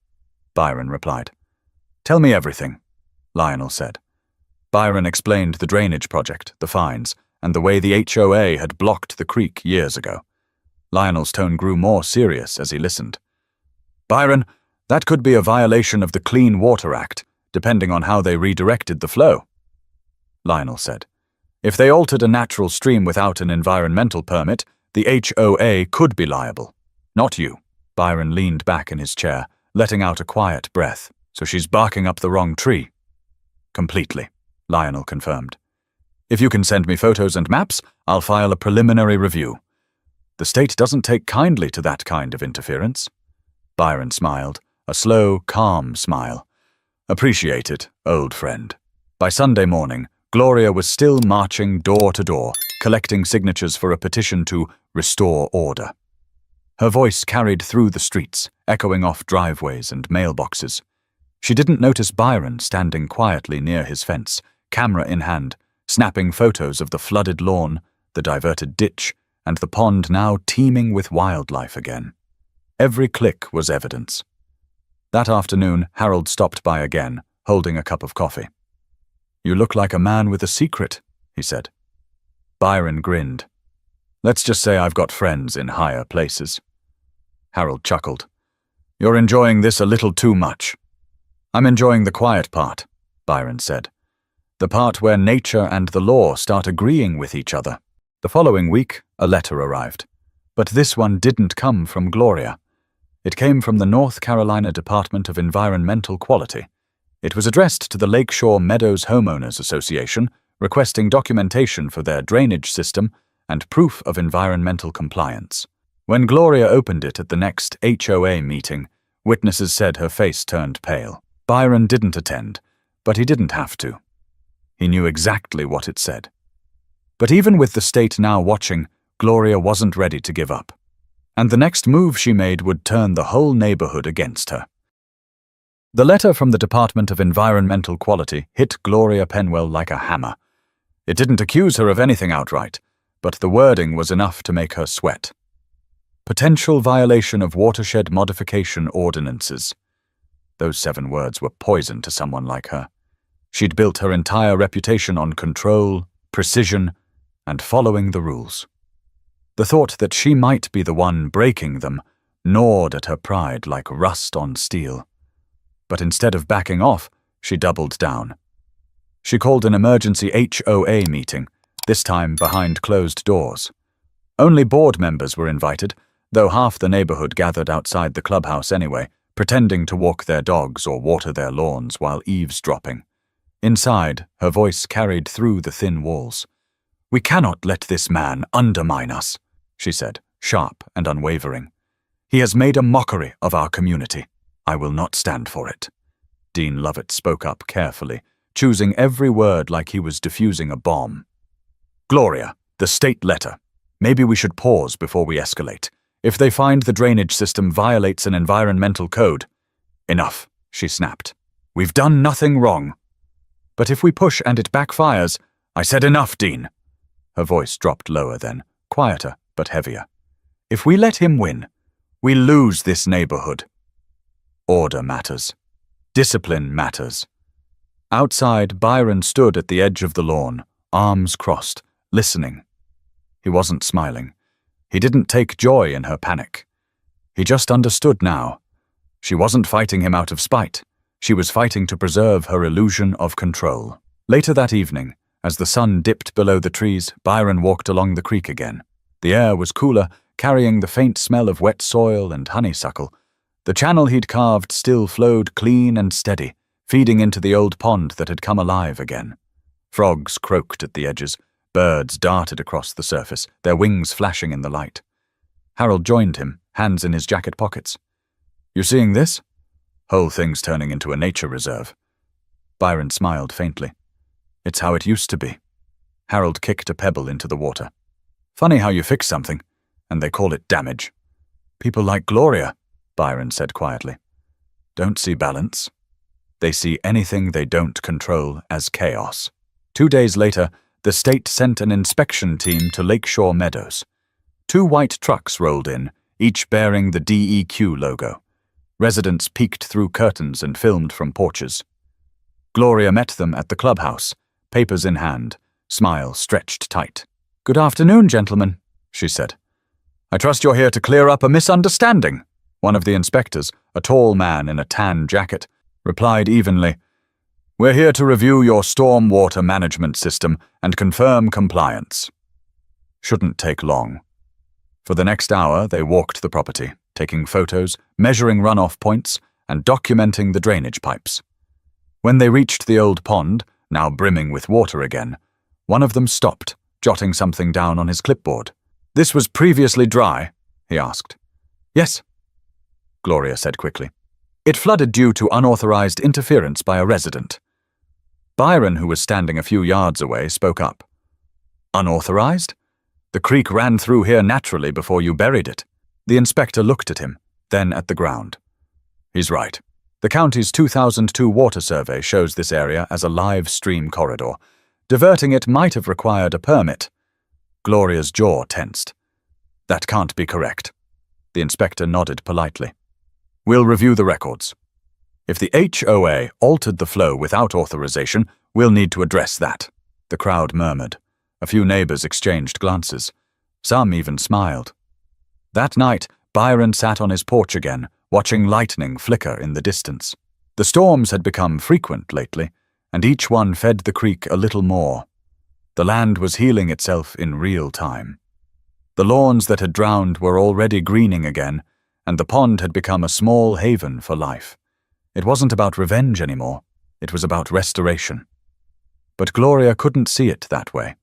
Byron replied. "Tell me everything," Lionel said. Byron explained the drainage project, the fines, and the way the HOA had blocked the creek years ago. Lionel's tone grew more serious as he listened. "Byron, that could be a violation of the Clean Water Act, depending on how they redirected the flow," Lionel said. "If they altered a natural stream without an environmental permit, the HOA could be liable. Not you." Byron leaned back in his chair, letting out a quiet breath. "So she's barking up the wrong tree." "Completely," Lionel confirmed. "If you can send me photos and maps, I'll file a preliminary review." "The state doesn't take kindly to that kind of interference." Byron smiled, a slow, calm smile. "Appreciate it, old friend." By Sunday morning, Gloria was still marching door to door, collecting signatures for a petition to restore order. Her voice carried through the streets, echoing off driveways and mailboxes. She didn't notice Byron standing quietly near his fence, camera in hand, snapping photos of the flooded lawn, the diverted ditch, and the pond now teeming with wildlife again. Every click was evidence. That afternoon, Harold stopped by again, holding a cup of coffee. "You look like a man with a secret," he said. Byron grinned. "Let's just say I've got friends in higher places." Harold chuckled. "You're enjoying this a little too much." "I'm enjoying the quiet part," Byron said. "The part where nature and the law start agreeing with each other." The following week, a letter arrived. But this one didn't come from Gloria. It came from the North Carolina Department of Environmental Quality. It was addressed to the Lakeshore Meadows Homeowners Association, requesting documentation for their drainage system and proof of environmental compliance. When Gloria opened it at the next HOA meeting, witnesses said her face turned pale. Byron didn't attend, but he didn't have to. He knew exactly what it said. But even with the state now watching, Gloria wasn't ready to give up. and the next move she made would turn the whole neighborhood against her. The letter from the Department of Environmental Quality hit Gloria Penwell like a hammer. It didn't accuse her of anything outright, but the wording was enough to make her sweat. Potential violation of watershed modification ordinances. Those 7 words were poison to someone like her. She'd built her entire reputation on control, precision, and following the rules. The thought that she might be the one breaking them gnawed at her pride like rust on steel. But instead of backing off, she doubled down. She called an emergency HOA meeting, this time behind closed doors. Only board members were invited, though half the neighborhood gathered outside the clubhouse anyway, pretending to walk their dogs or water their lawns while eavesdropping. Inside, her voice carried through the thin walls. "We cannot let this man undermine us," she said, sharp and unwavering. "He has made a mockery of our community. I will not stand for it." Dean Lovett spoke up carefully, choosing every word like he was defusing a bomb. "Gloria, the state letter. Maybe we should pause before we escalate. If they find the drainage system violates an environmental code..." "Enough," she snapped. "We've done nothing wrong." "But if we push and it backfires..." "I said enough, Dean." Her voice dropped lower then, quieter but heavier. "If we let him win, we lose this neighborhood." Order matters. Discipline matters. Outside, Byron stood at the edge of the lawn, arms crossed, listening. He wasn't smiling. He didn't take joy in her panic. He just understood now. She wasn't fighting him out of spite. She was fighting to preserve her illusion of control. Later that evening, as the sun dipped below the trees, Byron walked along the creek again. The air was cooler, carrying the faint smell of wet soil and honeysuckle. The channel he'd carved still flowed clean and steady, feeding into the old pond that had come alive again. Frogs croaked at the edges. Birds darted across the surface, their wings flashing in the light. Harold joined him, hands in his jacket pockets. "You seeing this? Whole thing's turning into a nature reserve." Byron smiled faintly. "It's how it used to be." Harold kicked a pebble into the water. "Funny how you fix something, and they call it damage." "People like Gloria," Byron said quietly, "don't see balance. They see anything they don't control as chaos." 2 days later, the state sent an inspection team to Lakeshore Meadows. 2 white trucks rolled in, each bearing the DEQ logo. Residents peeked through curtains and filmed from porches. Gloria met them at the clubhouse, papers in hand, smile stretched tight. "Good afternoon, gentlemen," she said. "I trust you're here to clear up a misunderstanding." One of the inspectors, a tall man in a tan jacket, replied evenly, "We're here to review your storm water management system and confirm compliance." Shouldn't take long. For the next hour, they walked the property, taking photos, measuring runoff points, and documenting the drainage pipes. When they reached the old pond, now brimming with water again, one of them stopped, jotting something down on his clipboard. "This was previously dry?" he asked. "Yes," Gloria said quickly. "It flooded due to unauthorized interference by a resident." Byron, who was standing a few yards away, spoke up. "Unauthorized? The creek ran through here naturally before you buried it." The inspector looked at him, then at the ground. "He's right. The county's 2002 water survey shows this area as a live stream corridor. Diverting it might have required a permit." Gloria's jaw tensed. "That can't be correct." The inspector nodded politely. "We'll review the records. If the HOA altered the flow without authorization, we'll need to address that." The crowd murmured. A few neighbors exchanged glances. Some even smiled. That night, Byron sat on his porch again, watching lightning flicker in the distance. The storms had become frequent lately, and each one fed the creek a little more. The land was healing itself in real time. The lawns that had drowned were already greening again, and the pond had become a small haven for life. It wasn't about revenge anymore. It was about restoration. But Gloria couldn't see it that way.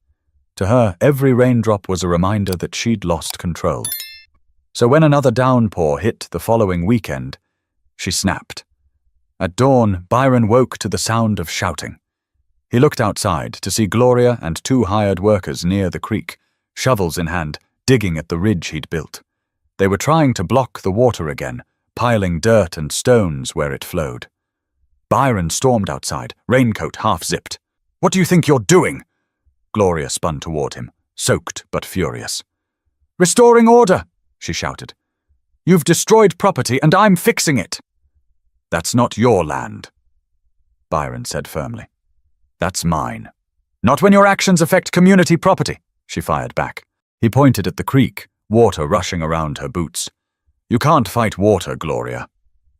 To her, every raindrop was a reminder that she'd lost control. So when another downpour hit the following weekend, she snapped. At dawn, Byron woke to the sound of shouting. He looked outside to see Gloria and 2 hired workers near the creek, shovels in hand, digging at the ridge he'd built. They were trying to block the water again, piling dirt and stones where it flowed. Byron stormed outside, raincoat half-zipped. "What do you think you're doing?" Gloria spun toward him, soaked but furious. "Restoring order," she shouted. "You've destroyed property and I'm fixing it." "That's not your land," Byron said firmly. "That's mine." "Not when your actions affect community property," she fired back. He pointed at the creek, water rushing around her boots. "You can't fight water, Gloria.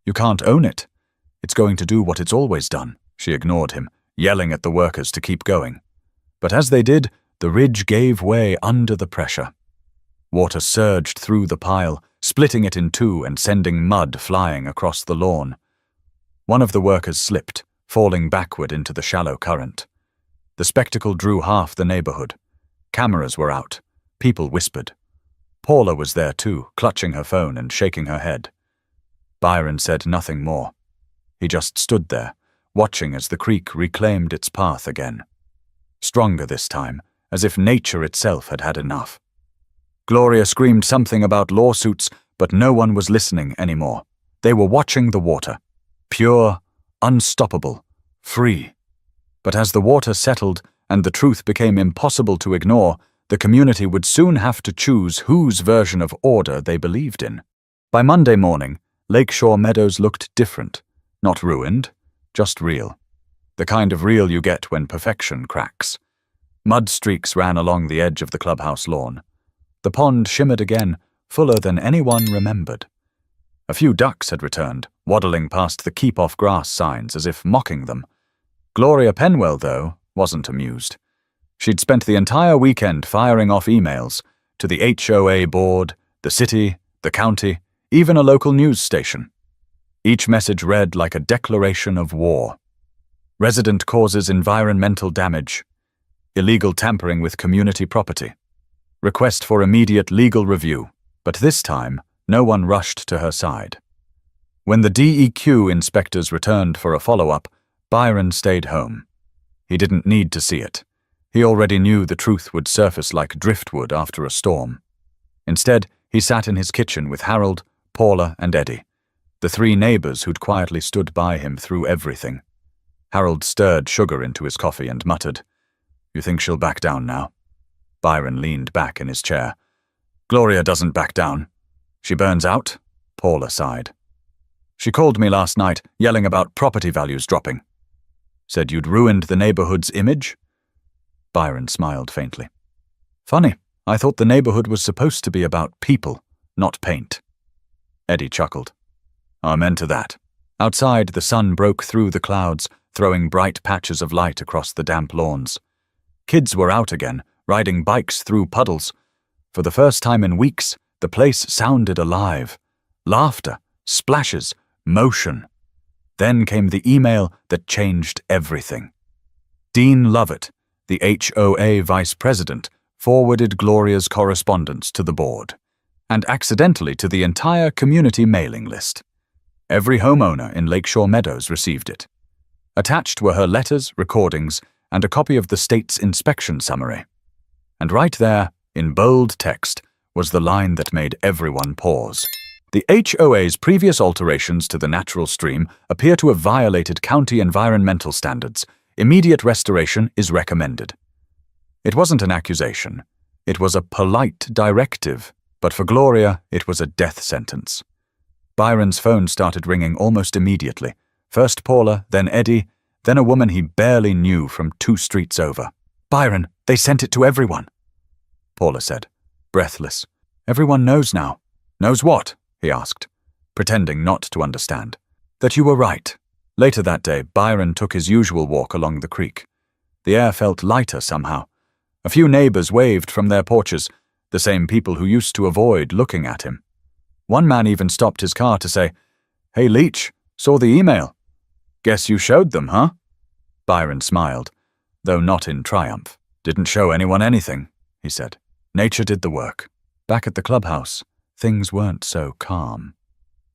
You can't own it. It's going to do what it's always done." She ignored him, yelling at the workers to keep going. But as they did, the ridge gave way under the pressure. Water surged through the pile, splitting it in two and sending mud flying across the lawn. One of the workers slipped, falling backward into the shallow current. The spectacle drew half the neighborhood. Cameras were out. People whispered. Paula was there too, clutching her phone and shaking her head. Byron said nothing more. He just stood there, watching as the creek reclaimed its path again. Stronger this time, as if nature itself had had enough. Gloria screamed something about lawsuits, but no one was listening anymore. They were watching the water. Pure, unstoppable, free. But as the water settled and the truth became impossible to ignore, the community would soon have to choose whose version of order they believed in. By Monday morning, Lakeshore Meadows looked different. Not ruined, just real. The kind of real you get when perfection cracks. Mud streaks ran along the edge of the clubhouse lawn. The pond shimmered again, fuller than anyone remembered. A few ducks had returned, waddling past the keep-off grass signs as if mocking them. Gloria Penwell, though, wasn't amused. She'd spent the entire weekend firing off emails to the HOA board, the city, the county, even a local news station. Each message read like a declaration of war. Resident causes environmental damage. Illegal tampering with community property. Request for immediate legal review. But this time, no one rushed to her side. When the DEQ inspectors returned for a follow-up, Byron stayed home. He didn't need to see it. He already knew the truth would surface like driftwood after a storm. Instead, he sat in his kitchen with Harold, Paula, and Eddie, the three neighbors who'd quietly stood by him through everything. Harold stirred sugar into his coffee and muttered, "You think she'll back down now?" Byron leaned back in his chair. "Gloria doesn't back down. She burns out," Paula sighed. "She called me last night, yelling about property values dropping. Said you'd ruined the neighborhood's image?" Byron smiled faintly. "Funny, I thought the neighborhood was supposed to be about people, not paint." Eddie chuckled. "Amen to that." Outside, the sun broke through the clouds, throwing bright patches of light across the damp lawns. Kids were out again, riding bikes through puddles. For the first time in weeks, the place sounded alive. Laughter, splashes, motion. Then came the email that changed everything. Dean Lovett, the HOA vice president, forwarded Gloria's correspondence to the board, and accidentally to the entire community mailing list. Every homeowner in Lakeshore Meadows received it. Attached were her letters, recordings, and a copy of the state's inspection summary. And right there, in bold text, was the line that made everyone pause. The HOA's previous alterations to the natural stream appear to have violated county environmental standards. Immediate restoration is recommended. It wasn't an accusation. It was a polite directive, but for Gloria, it was a death sentence. Byron's phone started ringing almost immediately. First Paula, then Eddie, then a woman he barely knew from 2 streets over. "Byron, they sent it to everyone," Paula said, breathless. "Everyone knows now." "Knows what?" he asked, pretending not to understand. "That you were right." Later that day, Byron took his usual walk along the creek. The air felt lighter somehow. A few neighbors waved from their porches, the same people who used to avoid looking at him. One man even stopped his car to say, "Hey Leach, saw the email. Guess you showed them, huh?" Byron smiled, though not in triumph. "Didn't show anyone anything," he said. "Nature did the work." Back at the clubhouse, things weren't so calm.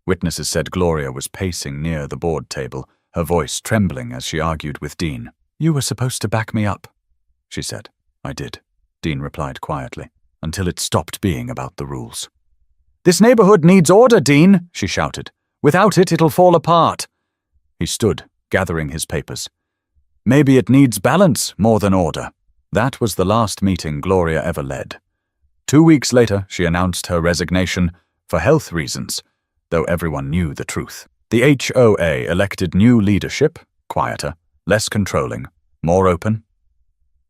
Witnesses said Gloria was pacing near the board table, her voice trembling as she argued with Dean. "You were supposed to back me up," she said. "I did," Dean replied quietly, "until it stopped being about the rules." "This neighborhood needs order, Dean," she shouted. "Without it, it'll fall apart." He stood, gathering his papers. Maybe it needs balance more than order. That was the last meeting Gloria ever led. 2 weeks later, she announced her resignation for health reasons, though everyone knew the truth. The HOA elected new leadership, quieter, less controlling, more open.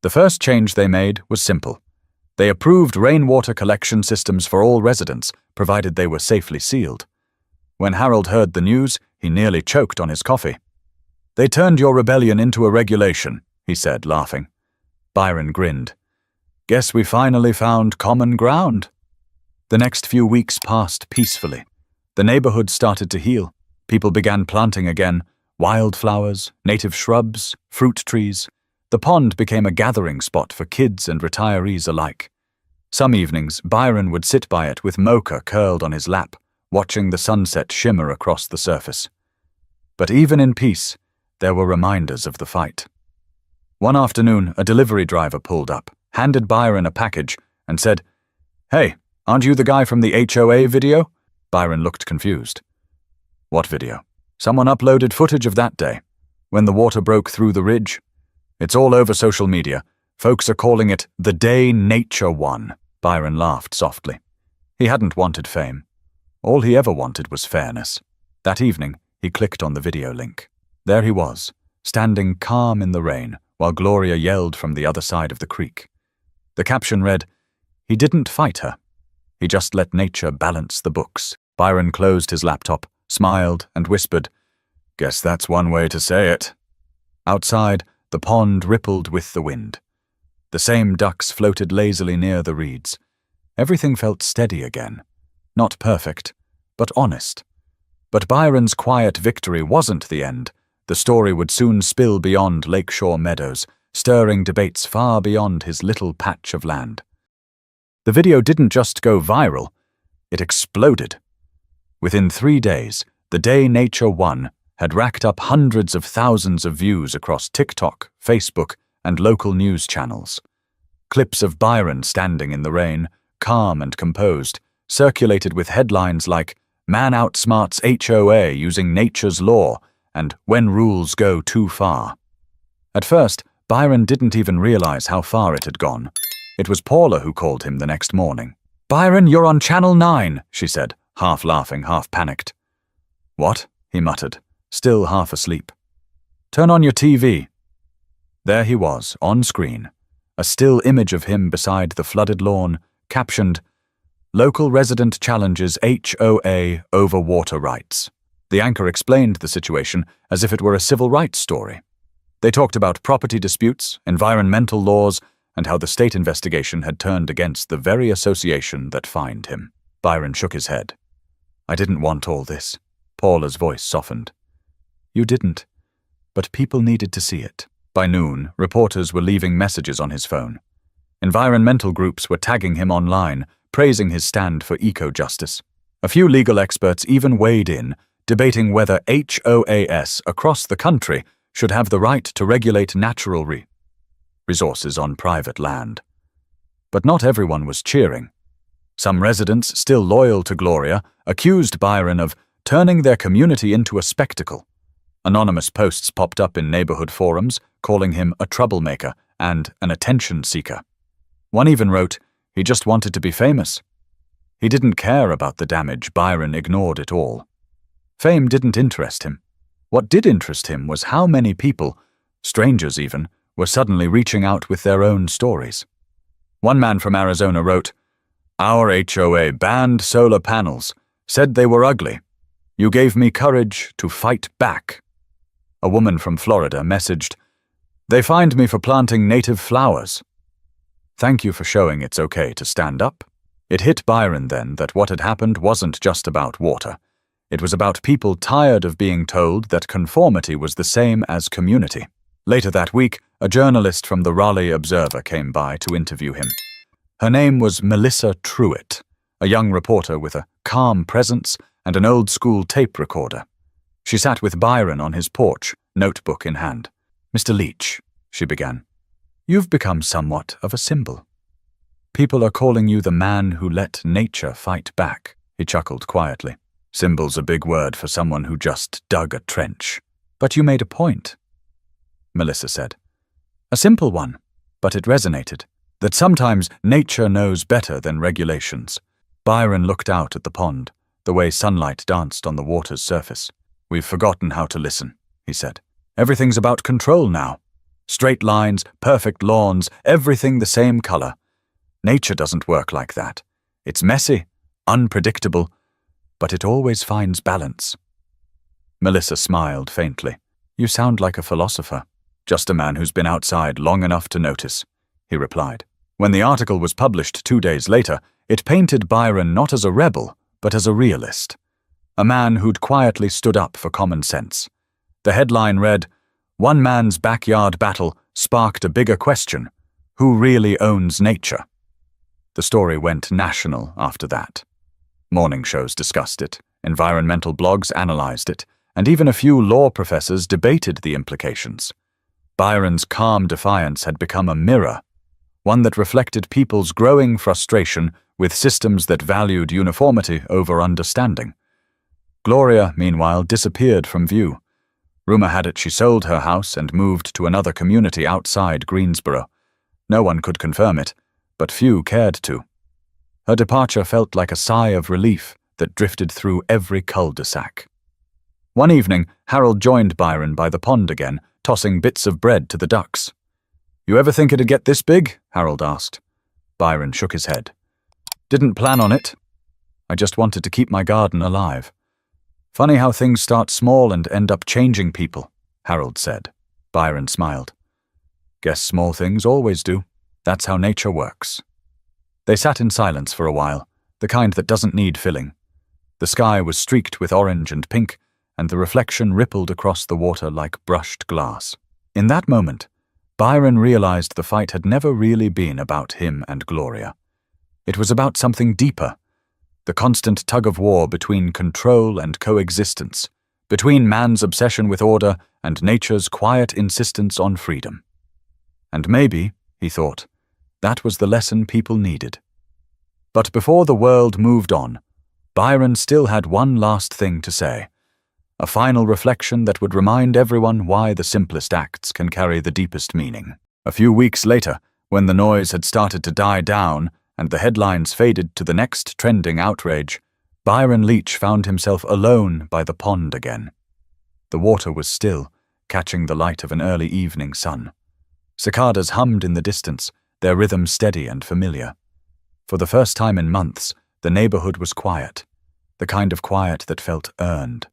The first change they made was simple. They approved rainwater collection systems for all residents, provided they were safely sealed. When Harold heard the news, he nearly choked on his coffee. "They turned your rebellion into a regulation," he said, laughing. Byron grinned. "Guess we finally found common ground." The next few weeks passed peacefully. The neighborhood started to heal. People began planting again, wildflowers, native shrubs, fruit trees. The pond became a gathering spot for kids and retirees alike. Some evenings, Byron would sit by it with Mocha curled on his lap, watching the sunset shimmer across the surface. But even in peace, there were reminders of the fight. One afternoon, a delivery driver pulled up, handed Byron a package, and said, "Hey, aren't you the guy from the HOA video?" Byron looked confused. "What video?" "Someone uploaded footage of that day, when the water broke through the ridge. It's all over social media. Folks are calling it the day nature won." Byron laughed softly. He hadn't wanted fame. All he ever wanted was fairness. That evening, he clicked on the video link. There he was, standing calm in the rain, while Gloria yelled from the other side of the creek. The caption read, "He didn't fight her. He just let nature balance the books." Byron closed his laptop, smiled, and whispered, "Guess that's one way to say it." Outside, the pond rippled with the wind. The same ducks floated lazily near the reeds. Everything felt steady again. Not perfect, but honest. But Byron's quiet victory wasn't the end. The story would soon spill beyond lakeshore meadows, stirring debates far beyond his little patch of land. The video didn't just go viral, it exploded. Within 3 days, the day nature won had racked up hundreds of thousands of views across TikTok, Facebook, and local news channels. Clips of Byron standing in the rain, calm and composed, circulated with headlines like, "Man outsmarts HOA using nature's law," and "When rules go too far." At first, Byron didn't even realize how far it had gone. It was Paula who called him the next morning. "Byron, you're on Channel 9, she said, half laughing, half panicked. "What?" he muttered, still half asleep. "Turn on your TV." There he was, on screen, a still image of him beside the flooded lawn, captioned, "Local resident challenges HOA over water rights." The anchor explained the situation as if it were a civil rights story. They talked about property disputes, environmental laws, and how the state investigation had turned against the very association that fined him. Byron shook his head. "I didn't want all this." Paula's voice softened. "You didn't, but people needed to see it." By noon, reporters were leaving messages on his phone. Environmental groups were tagging him online, praising his stand for eco-justice. A few legal experts even weighed in, debating whether HOAs across the country should have the right to regulate natural resources on private land. But not everyone was cheering. Some residents, still loyal to Gloria, accused Byron of turning their community into a spectacle. Anonymous posts popped up in neighborhood forums, calling him a troublemaker and an attention seeker. One even wrote, he just wanted to be famous. He didn't care about the damage. Byron ignored it all. Fame didn't interest him. What did interest him was how many people, strangers even, were suddenly reaching out with their own stories. One man from Arizona wrote, "Our HOA banned solar panels, said they were ugly. You gave me courage to fight back." A woman from Florida messaged, "They fined me for planting native flowers. Thank you for showing it's okay to stand up." It hit Byron then that what had happened wasn't just about water. It was about people tired of being told that conformity was the same as community. Later that week, a journalist from the Raleigh Observer came by to interview him. Her name was Melissa Truitt, a young reporter with a calm presence and an old-school tape recorder. She sat with Byron on his porch, notebook in hand. "Mr. Leach," she began, "you've become somewhat of a symbol. People are calling you the man who let nature fight back." He chuckled quietly. Symbol's a big word for someone who just dug a trench. But you made a point, Melissa said. A simple one, but it resonated. That sometimes nature knows better than regulations. Byron looked out at the pond, the way sunlight danced on the water's surface. We've forgotten how to listen, he said. Everything's about control now. Straight lines, perfect lawns, everything the same color. Nature doesn't work like that. It's messy, unpredictable, but it always finds balance. Melissa smiled faintly. You sound like a philosopher. Just a man who's been outside long enough to notice, he replied. When the article was published 2 days later, it painted Byron not as a rebel, but as a realist. A man who'd quietly stood up for common sense. The headline read, "One man's backyard battle sparked a bigger question. Who really owns nature?" The story went national after that. Morning shows discussed it, environmental blogs analyzed it, and even a few law professors debated the implications. Byron's calm defiance had become a mirror, one that reflected people's growing frustration with systems that valued uniformity over understanding. Gloria, meanwhile, disappeared from view. Rumor had it she sold her house and moved to another community outside Greensboro. No one could confirm it, but few cared to. Her departure felt like a sigh of relief that drifted through every cul-de-sac. One evening, Harold joined Byron by the pond again, tossing bits of bread to the ducks. You ever think it'd get this big? Harold asked. Byron shook his head. Didn't plan on it. I just wanted to keep my garden alive. Funny how things start small and end up changing people, Harold said. Byron smiled. Guess small things always do. That's how nature works. They sat in silence for a while, the kind that doesn't need filling. The sky was streaked with orange and pink, and the reflection rippled across the water like brushed glass. In that moment, Byron realized the fight had never really been about him and Gloria. It was about something deeper, the constant tug-of-war between control and coexistence, between man's obsession with order and nature's quiet insistence on freedom. And maybe, he thought, that was the lesson people needed. But before the world moved on, Byron still had one last thing to say, a final reflection that would remind everyone why the simplest acts can carry the deepest meaning. A few weeks later, when the noise had started to die down and the headlines faded to the next trending outrage, Byron Leach found himself alone by the pond again. The water was still, catching the light of an early evening sun. Cicadas hummed in the distance, their rhythm steady and familiar. For the first time in months, the neighborhood was quiet, the kind of quiet that felt earned.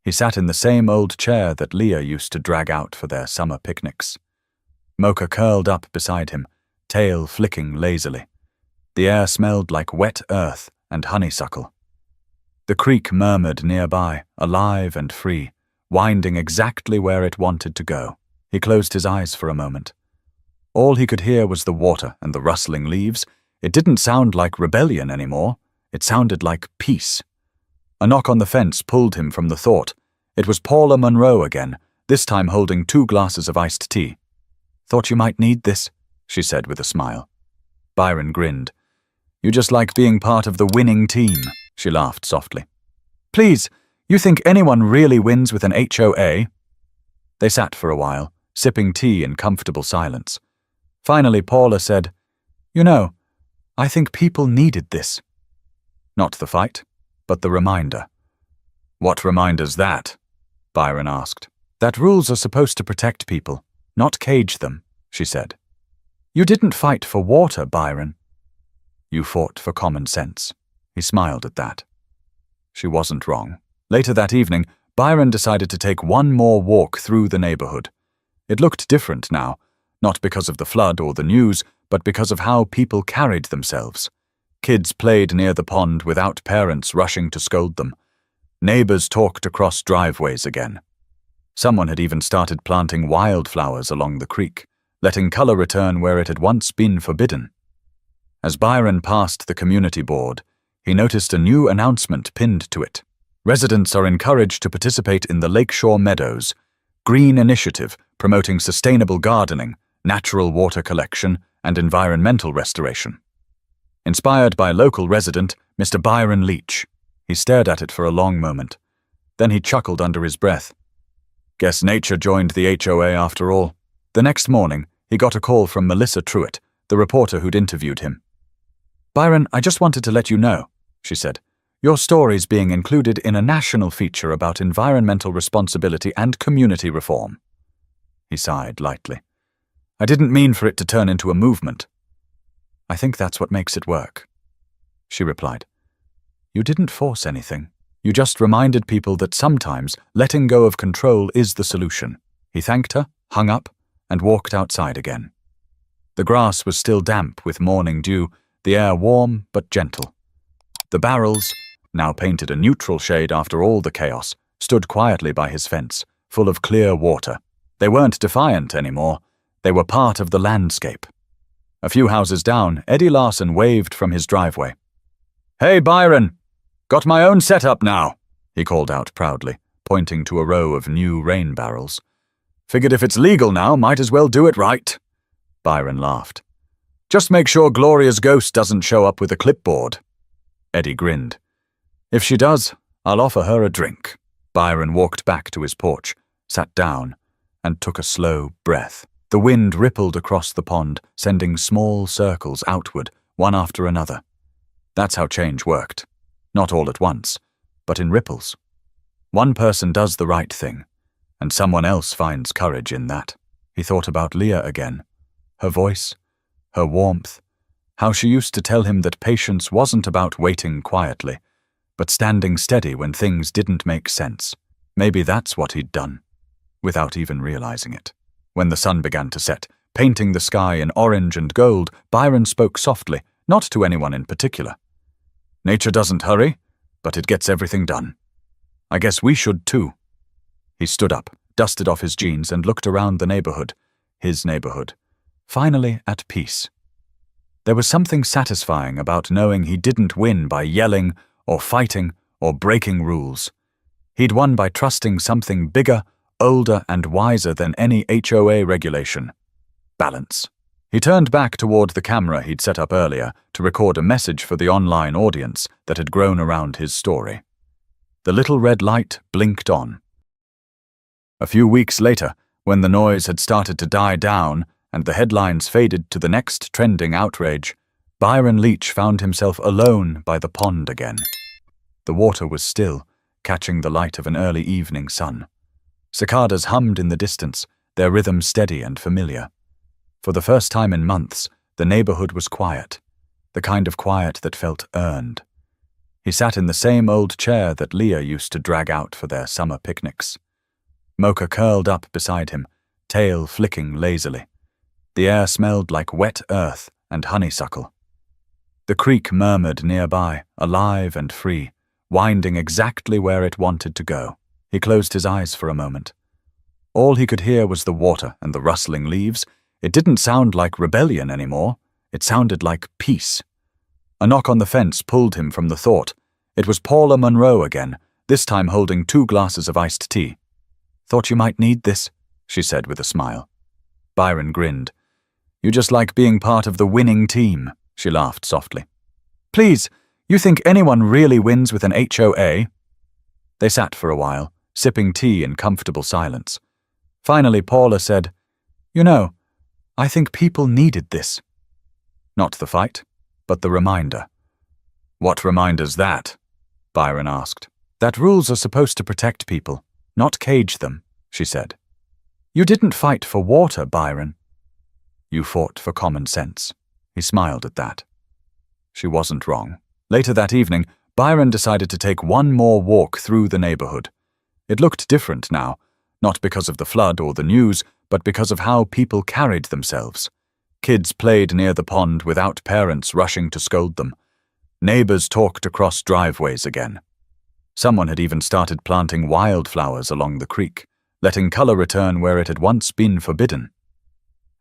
He sat in the same old chair that Leah used to drag out for their summer picnics. Mocha curled up beside him, tail flicking lazily. The air smelled like wet earth and honeysuckle. The creek murmured nearby, alive and free, winding exactly where it wanted to go. He closed his eyes for a moment. All he could hear was the water and the rustling leaves. It didn't sound like rebellion anymore. It sounded like peace. A knock on the fence pulled him from the thought. It was Paula Monroe again, this time holding 2 glasses of iced tea. Thought you might need this, she said with a smile. Byron grinned. You just like being part of the winning team, she laughed softly. Please, you think anyone really wins with an HOA? They sat for a while, sipping tea in comfortable silence. Finally, Paula said, You know, I think people needed this. Not the fight, but the reminder. What reminder's that? Byron asked. That rules are supposed to protect people, not cage them, she said. You didn't fight for water, Byron. You fought for common sense. He smiled at that. She wasn't wrong. Later that evening, Byron decided to take one more walk through the neighborhood. It looked different now, not because of the flood or the news, but because of how people carried themselves. Kids played near the pond without parents rushing to scold them. Neighbors talked across driveways again. Someone had even started planting wildflowers along the creek, letting color return where it had once been forbidden. As Byron passed the community board, he noticed a new announcement pinned to it. Residents are encouraged to participate in the Lakeshore Meadows Green Initiative promoting sustainable gardening, natural water collection, and environmental restoration. Inspired by local resident Mr. Byron Leach. He stared at it for a long moment. Then he chuckled under his breath. Guess nature joined the HOA after all. The next morning, he got a call from Melissa Truitt, the reporter who'd interviewed him. Byron, I just wanted to let you know, she said. Your story's being included in a national feature about environmental responsibility and community reform. He sighed lightly. I didn't mean for it to turn into a movement. I think that's what makes it work, she replied. You didn't force anything. You just reminded people that sometimes letting go of control is the solution. He thanked her, hung up, and walked outside again. The grass was still damp with morning dew, the air warm but gentle. The barrels, now painted a neutral shade after all the chaos, stood quietly by his fence, full of clear water. They weren't defiant anymore. They were part of the landscape. A few houses down, Eddie Larson waved from his driveway. Hey, Byron! Got my own setup now, he called out proudly, pointing to a row of new rain barrels. Figured if it's legal now, might as well do it right. Byron laughed. Just make sure Gloria's ghost doesn't show up with a clipboard. Eddie grinned. If she does, I'll offer her a drink. Byron walked back to his porch, sat down, and took a slow breath. The wind rippled across the pond, sending small circles outward, one after another. That's how change worked. Not all at once, but in ripples. One person does the right thing, and someone else finds courage in that. He thought about Leah again. Her voice, her warmth, how she used to tell him that patience wasn't about waiting quietly, but standing steady when things didn't make sense. Maybe that's what he'd done, without even realizing it. When the sun began to set, painting the sky in orange and gold, Byron spoke softly, not to anyone in particular. Nature doesn't hurry, but it gets everything done. I guess we should too. He stood up, dusted off his jeans, and looked around the neighborhood, his neighborhood, finally at peace. There was something satisfying about knowing he didn't win by yelling or fighting or breaking rules. He'd won by trusting something bigger, older, and wiser than any HOA regulation. Balance. He turned back toward the camera he'd set up earlier to record a message for the online audience that had grown around his story. The little red light blinked on. A few weeks later, when the noise had started to die down and the headlines faded to the next trending outrage, Byron Leach found himself alone by the pond again. The water was still, catching the light of an early evening sun. Cicadas hummed in the distance, their rhythm steady and familiar. For the first time in months, the neighborhood was quiet, the kind of quiet that felt earned. He sat in the same old chair that Leah used to drag out for their summer picnics. Mocha curled up beside him, tail flicking lazily. The air smelled like wet earth and honeysuckle. The creek murmured nearby, alive and free, winding exactly where it wanted to go. He closed his eyes for a moment. All he could hear was the water and the rustling leaves. It didn't sound like rebellion anymore. It sounded like peace. A knock on the fence pulled him from the thought. It was Paula Monroe again, this time holding 2 glasses of iced tea. Thought you might need this, she said with a smile. Byron grinned. You just like being part of the winning team, she laughed softly. Please, you think anyone really wins with an HOA? They sat for a while, sipping tea in comfortable silence. Finally, Paula said, You know, I think people needed this. Not the fight, but the reminder. What reminder's that? Byron asked. That rules are supposed to protect people, not cage them, she said. You didn't fight for water, Byron. You fought for common sense. He smiled at that. She wasn't wrong. Later that evening, Byron decided to take one more walk through the neighborhood. It looked different now, not because of the flood or the news, but because of how people carried themselves. Kids played near the pond without parents rushing to scold them. Neighbors talked across driveways again. Someone had even started planting wildflowers along the creek, letting color return where it had once been forbidden.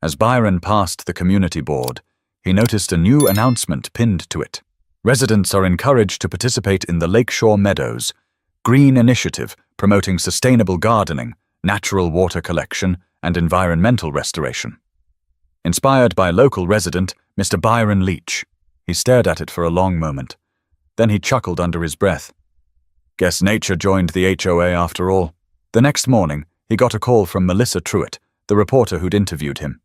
As Byron passed the community board, he noticed a new announcement pinned to it. Residents are encouraged to participate in the Lakeshore Meadows Green Initiative promoting sustainable gardening, natural water collection, and environmental restoration. Inspired by local resident Mr. Byron Leach, he stared at it for a long moment. Then he chuckled under his breath. Guess nature joined the HOA after all. The next morning, he got a call from Melissa Truitt, the reporter who'd interviewed him.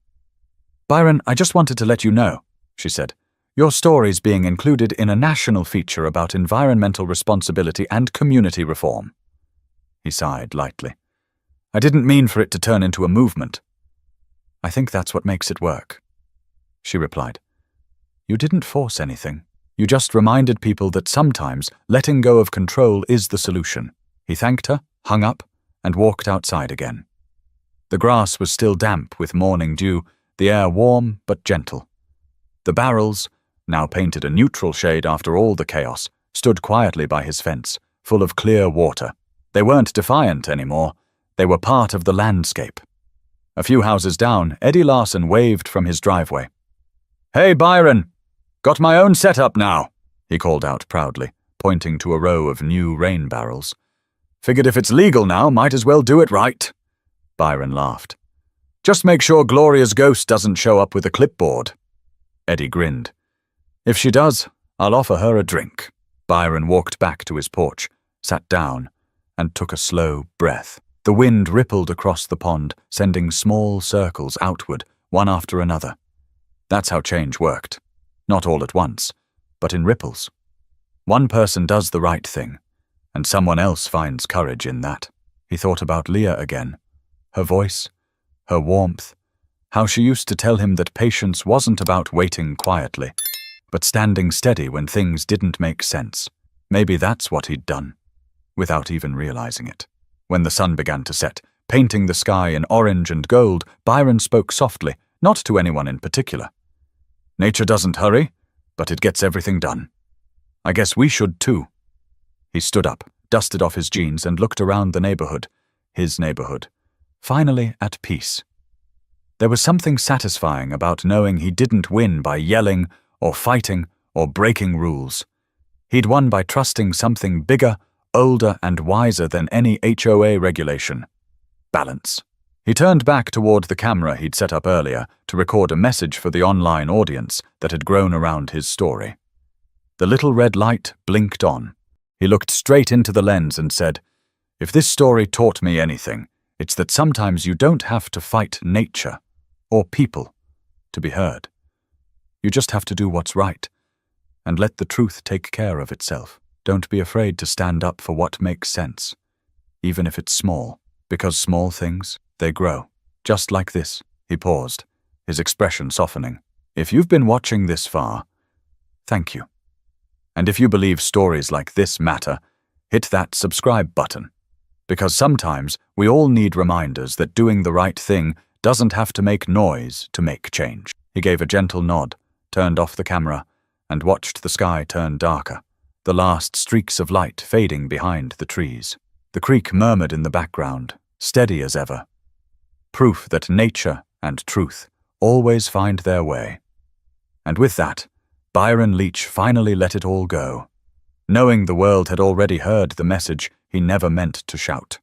"Byron, I just wanted to let you know," she said. "Your story's being included in a national feature about environmental responsibility and community reform." He sighed lightly. "I didn't mean for it to turn into a movement." "I think that's what makes it work," she replied. "You didn't force anything. You just reminded people that sometimes letting go of control is the solution." He thanked her, hung up, and walked outside again. The grass was still damp with morning dew, the air warm but gentle. The barrels, now painted a neutral shade after all the chaos, stood quietly by his fence, full of clear water. They weren't defiant anymore. They were part of the landscape. A few houses down, Eddie Larson waved from his driveway. "Hey, Byron! Got my own setup now," he called out proudly, pointing to a row of new rain barrels. "Figured if it's legal now, might as well do it right." Byron laughed. "Just make sure Gloria's ghost doesn't show up with a clipboard." Eddie grinned. "If she does, I'll offer her a drink." Byron walked back to his porch, sat down, and took a slow breath. The wind rippled across the pond, sending small circles outward, one after another. That's how change worked. Not all at once, but in ripples. One person does the right thing, and someone else finds courage in that. He thought about Leah again. Her voice, her warmth, how she used to tell him that patience wasn't about waiting quietly, but standing steady when things didn't make sense. Maybe that's what he'd done, without even realizing it. When the sun began to set, painting the sky in orange and gold, Byron spoke softly, not to anyone in particular. "Nature doesn't hurry, but it gets everything done. I guess we should too." He stood up, dusted off his jeans, and looked around the neighborhood, his neighborhood, finally at peace. There was something satisfying about knowing he didn't win by yelling or fighting or breaking rules. He'd won by trusting something bigger, older, and wiser than any HOA regulation. Balance. He turned back toward the camera he'd set up earlier to record a message for the online audience that had grown around his story. The little red light blinked on. He looked straight into the lens and said, "If this story taught me anything, it's that sometimes you don't have to fight nature or people to be heard. You just have to do what's right and let the truth take care of itself. Don't be afraid to stand up for what makes sense, even if it's small, because small things, they grow. Just like this." He paused, his expression softening. "If you've been watching this far, thank you. And if you believe stories like this matter, hit that subscribe button. Because sometimes we all need reminders that doing the right thing doesn't have to make noise to make change." He gave a gentle nod, turned off the camera, and watched the sky turn darker, the last streaks of light fading behind the trees. The creek murmured in the background, steady as ever. Proof that nature and truth always find their way. And with that, Byron Leach finally let it all go, knowing the world had already heard the message he never meant to shout.